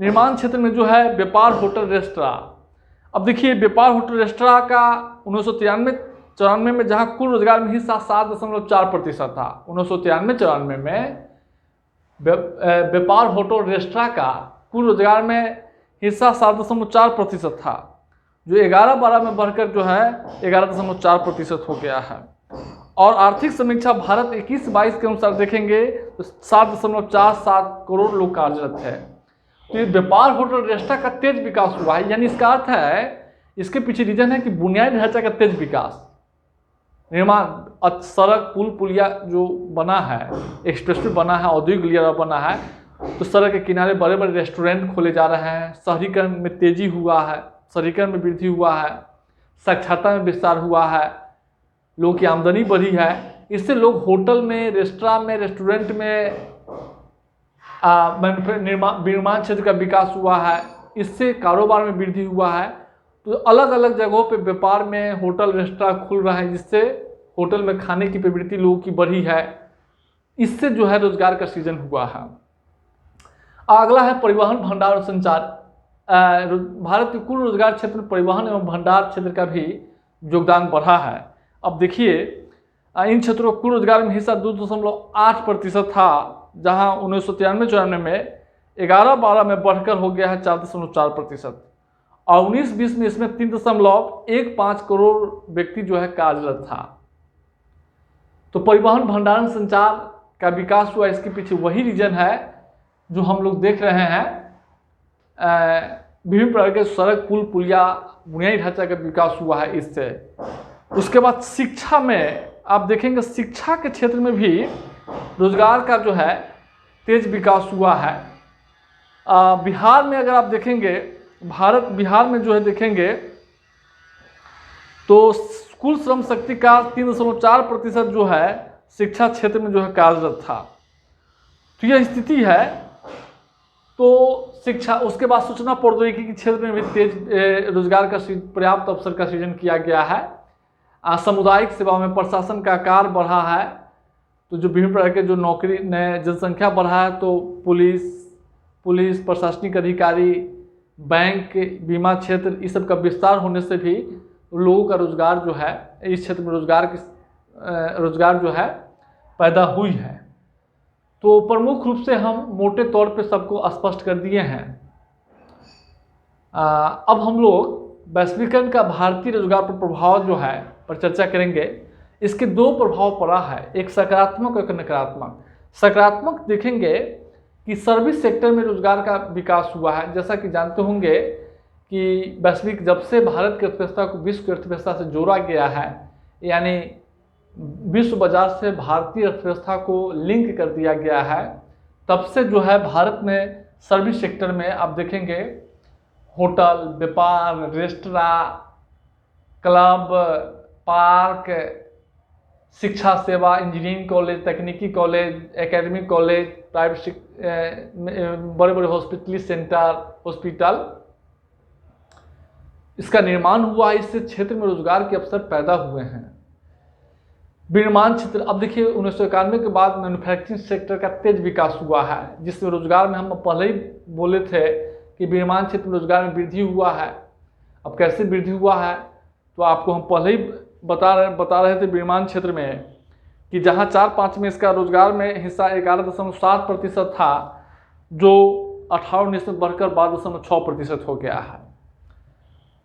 निर्माण क्षेत्र में जो है व्यापार होटल रेस्टोरेंट, अब देखिए व्यापार होटल रेस्टोरेंट का 1993-94 में जहां कुल रोजगार में हिस्सा 7.4% था, 1993-94 में व्यापार होटल रेस्टोरेंट का कुल रोजगार में हिस्सा 7.4% था, जो 11-12 में बढ़कर जो है 11.4% हो गया है। और आर्थिक समीक्षा भारत 21-22 के अनुसार देखेंगे तो 7.47 करोड़ लोग कार्यरत है। तो ये व्यापार होटल रेस्टोरेंट का तेज विकास हुआ है, यानी इसका अर्थ है, इसके पीछे रीजन है कि बुनियादी ढांचे का तेज विकास, निर्माण, सड़क पुल पुलिया जो बना है, एक्सप्रेसवे बना है, औद्योगिक गलियारा बना है, तो सड़क के किनारे बड़े बड़े रेस्टोरेंट खोले जा रहे हैं, शहरीकरण में तेजी हुआ है, शहरीकरण में वृद्धि हुआ है, साक्षरता में विस्तार हुआ है, लोगों की आमदनी बढ़ी है, इससे लोग होटल में, रेस्टोरेंट में, निर्माण क्षेत्र का विकास हुआ है, इससे कारोबार में वृद्धि हुआ है। तो अलग अलग जगहों पे व्यापार में होटल रेस्टोरेंट खुल रहा है, जिससे होटल में खाने की प्रवृत्ति लोगों की बढ़ी है, इससे जो है रोजगार का सृजन हुआ है। अगला है परिवहन, भंडार और संचार। भारत के कुल रोजगार क्षेत्र में परिवहन एवं भंडार क्षेत्र का भी योगदान बढ़ा है। अब देखिए इन क्षेत्रों का कुल रोजगार में हिस्सा 2.8% था, जहां 1993-94 में 11-12 में बढ़कर हो गया है 4.4%, और 19-20 में इसमें 3.15 करोड़ व्यक्ति जो है कार्यरत था। तो परिवहन भंडारण संचार का विकास हुआ, इसके पीछे वही रीजन है जो हम लोग देख रहे हैं, विभिन्न प्रकार के सड़क पुल पुलिया बुनियादी ढांचा का विकास हुआ है इससे। उसके बाद शिक्षा में आप देखेंगे, शिक्षा के क्षेत्र में भी रोजगार का जो है तेज विकास हुआ है। बिहार में अगर आप देखेंगे, बिहार में जो है देखेंगे तो कुल श्रम शक्ति का 3.4% जो है शिक्षा क्षेत्र में जो है कार्यरत था। तो यह स्थिति है। तो शिक्षा, उसके बाद सूचना प्रौद्योगिकी के क्षेत्र में भी तेज रोजगार का पर्याप्त अवसर का सृजन किया गया है। सामुदायिक सेवा में प्रशासन का कार्य बढ़ा है, तो जो विभिन्न प्रकार के जो नौकरी नए जनसंख्या बढ़ा है, तो पुलिस प्रशासनिक अधिकारी, बैंक, बीमा क्षेत्र, इस सब का विस्तार होने से भी लोगों का रोजगार जो है, इस क्षेत्र में रोजगार जो है पैदा हुई है। तो प्रमुख रूप से हम मोटे तौर पे सबको स्पष्ट कर दिए हैं। अब हम लोग वैश्वीकरण का भारतीय रोजगार पर प्रभाव जो है पर चर्चा करेंगे। इसके दो प्रभाव पड़ा है, एक सकारात्मक और एक नकारात्मक। सकारात्मक देखेंगे कि सर्विस सेक्टर में रोजगार का विकास हुआ है। जैसा कि जानते होंगे कि वैश्विक, जब से भारत की अर्थव्यवस्था को विश्व की अर्थव्यवस्था से जोड़ा गया है, यानी विश्व बाजार से भारतीय अर्थव्यवस्था को लिंक कर दिया गया है, तब से जो है भारत में सर्विस सेक्टर में आप देखेंगे होटल, व्यापार, रेस्टोरेंट, क्लब, पार्क, शिक्षा सेवा, इंजीनियरिंग कॉलेज, तकनीकी कॉलेज, एकेडमिक कॉलेज, प्राइवेट, बड़े बड़े हॉस्पिटल, इसका निर्माण हुआ है। इससे क्षेत्र में रोजगार के अवसर पैदा हुए हैं। विनिर्माण क्षेत्र, अब देखिए 1991 के बाद मैन्युफैक्चरिंग सेक्टर का तेज विकास हुआ है, जिसमें रोजगार में हम पहले ही बोले थे कि विनिर्माण क्षेत्र में रोजगार में वृद्धि हुआ है। अब कैसे वृद्धि हुआ है, तो आपको हम पहले ही बता रहे थे विनिर्माण क्षेत्र में कि जहां 4-5 में इसका रोजगार में हिस्सा 11.7% था, जो 18-19 में बढ़कर 12.6% हो गया है।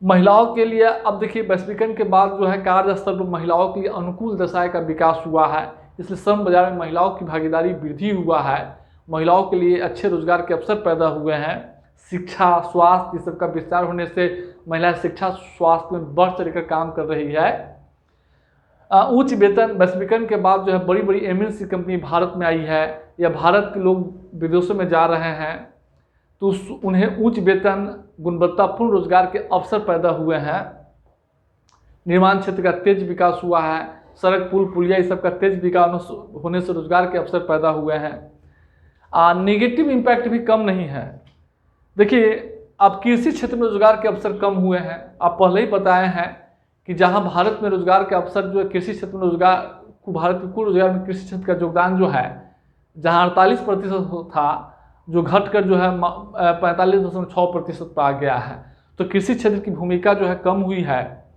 महिलाओं के लिए, अब देखिए वैश्वीकरण के बाद जो है कार्यस्थल पर महिलाओं के लिए अनुकूल दशाएं का विकास हुआ है, इसलिए श्रम बाजार में महिलाओं की भागीदारी वृद्धि हुआ है। महिलाओं के लिए अच्छे रोजगार के अवसर पैदा हुए हैं। शिक्षा, स्वास्थ्य, इस सब का विस्तार होने से महिला शिक्षा स्वास्थ्य में बढ़ चढ़कर काम कर रही है। उच्च वेतन, वैश्वीकरण के बाद जो है बड़ी बड़ी MNC कंपनी भारत में आई है, या भारत के लोग विदेशों में जा रहे हैं, तो उन्हें उच्च वेतन, गुणवत्तापूर्ण रोजगार के अवसर पैदा हुए हैं। निर्माण क्षेत्र का तेज विकास हुआ है। सड़क पुल पुलिया इस सब का तेज विकास होने से रोजगार के अवसर पैदा हुए हैं। नेगेटिव इम्पैक्ट भी कम नहीं है। देखिए, अब कृषि क्षेत्र में रोजगार के अवसर कम हुए हैं। आप पहले ही बताए हैं कि जहां भारत में रोजगार के अवसर जो है, कृषि क्षेत्र में रोजगार को, भारत के कुल रोजगार में कृषि क्षेत्र का योगदान जो है, जहां 48% था, जो घटकर जो है 45.6% पर आ गया है। तो कृषि क्षेत्र की भूमिका जो है कम हुई है।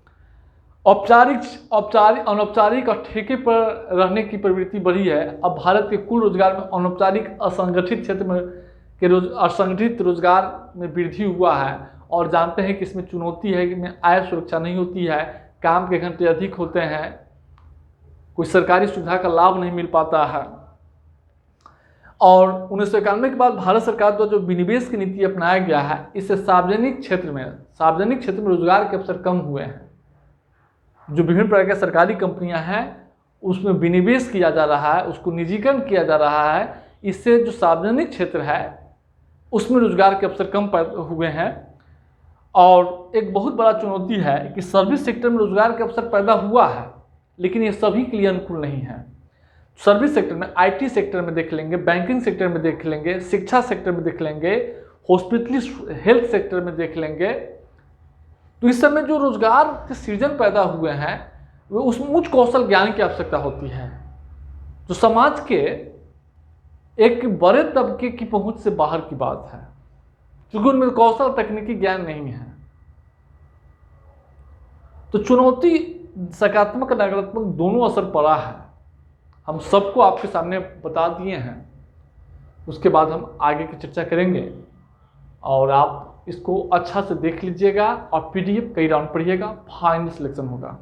अनौपचारिक और ठेके पर रहने की प्रवृत्ति बढ़ी है। अब भारत के कुल रोजगार में अनौपचारिक असंगठित क्षेत्र में असंगठित रोजगार में वृद्धि हुआ है। और जानते हैं कि इसमें चुनौती है कि में आय सुरक्षा नहीं होती है, काम के घंटे अधिक होते हैं, कोई सरकारी सुविधा का लाभ नहीं मिल पाता है। और 1991 के बाद भारत सरकार द्वारा जो विनिवेश की नीति अपनाया गया है, इससे सार्वजनिक क्षेत्र में रोजगार के अवसर कम हुए हैं। जो विभिन्न प्रकार की सरकारी कंपनियां हैं उसमें विनिवेश किया जा रहा है, उसको निजीकरण किया जा रहा है। इससे जो सार्वजनिक क्षेत्र है उसमें रोजगार के अवसर कम हुए हैं। और एक बहुत बड़ा चुनौती है कि सर्विस सेक्टर में रोजगार के अवसर पैदा हुआ है, लेकिन ये सभी के लिए अनुकूल नहीं है। सर्विस सेक्टर में, आईटी सेक्टर में देख लेंगे, बैंकिंग सेक्टर में देख लेंगे, शिक्षा सेक्टर में देख लेंगे, हॉस्पिटल हेल्थ सेक्टर में देख लेंगे, तो इस समय जो रोजगार के सृजन पैदा हुए हैं वो उसमें उच्च कौशल ज्ञान की आवश्यकता होती है, जो समाज के एक बड़े तबके की पहुंच से बाहर की बात है, क्योंकि उनमें कौशल तकनीकी ज्ञान नहीं है। तो चुनौती सकारात्मक नकारात्मक दोनों असर पड़ा है, हम सबको आपके सामने बता दिए हैं। उसके बाद हम आगे की चर्चा करेंगे और आप इसको अच्छा से देख लीजिएगा और पीडीएफ कई राउंड पढ़िएगा, फाइनल सिलेक्शन होगा।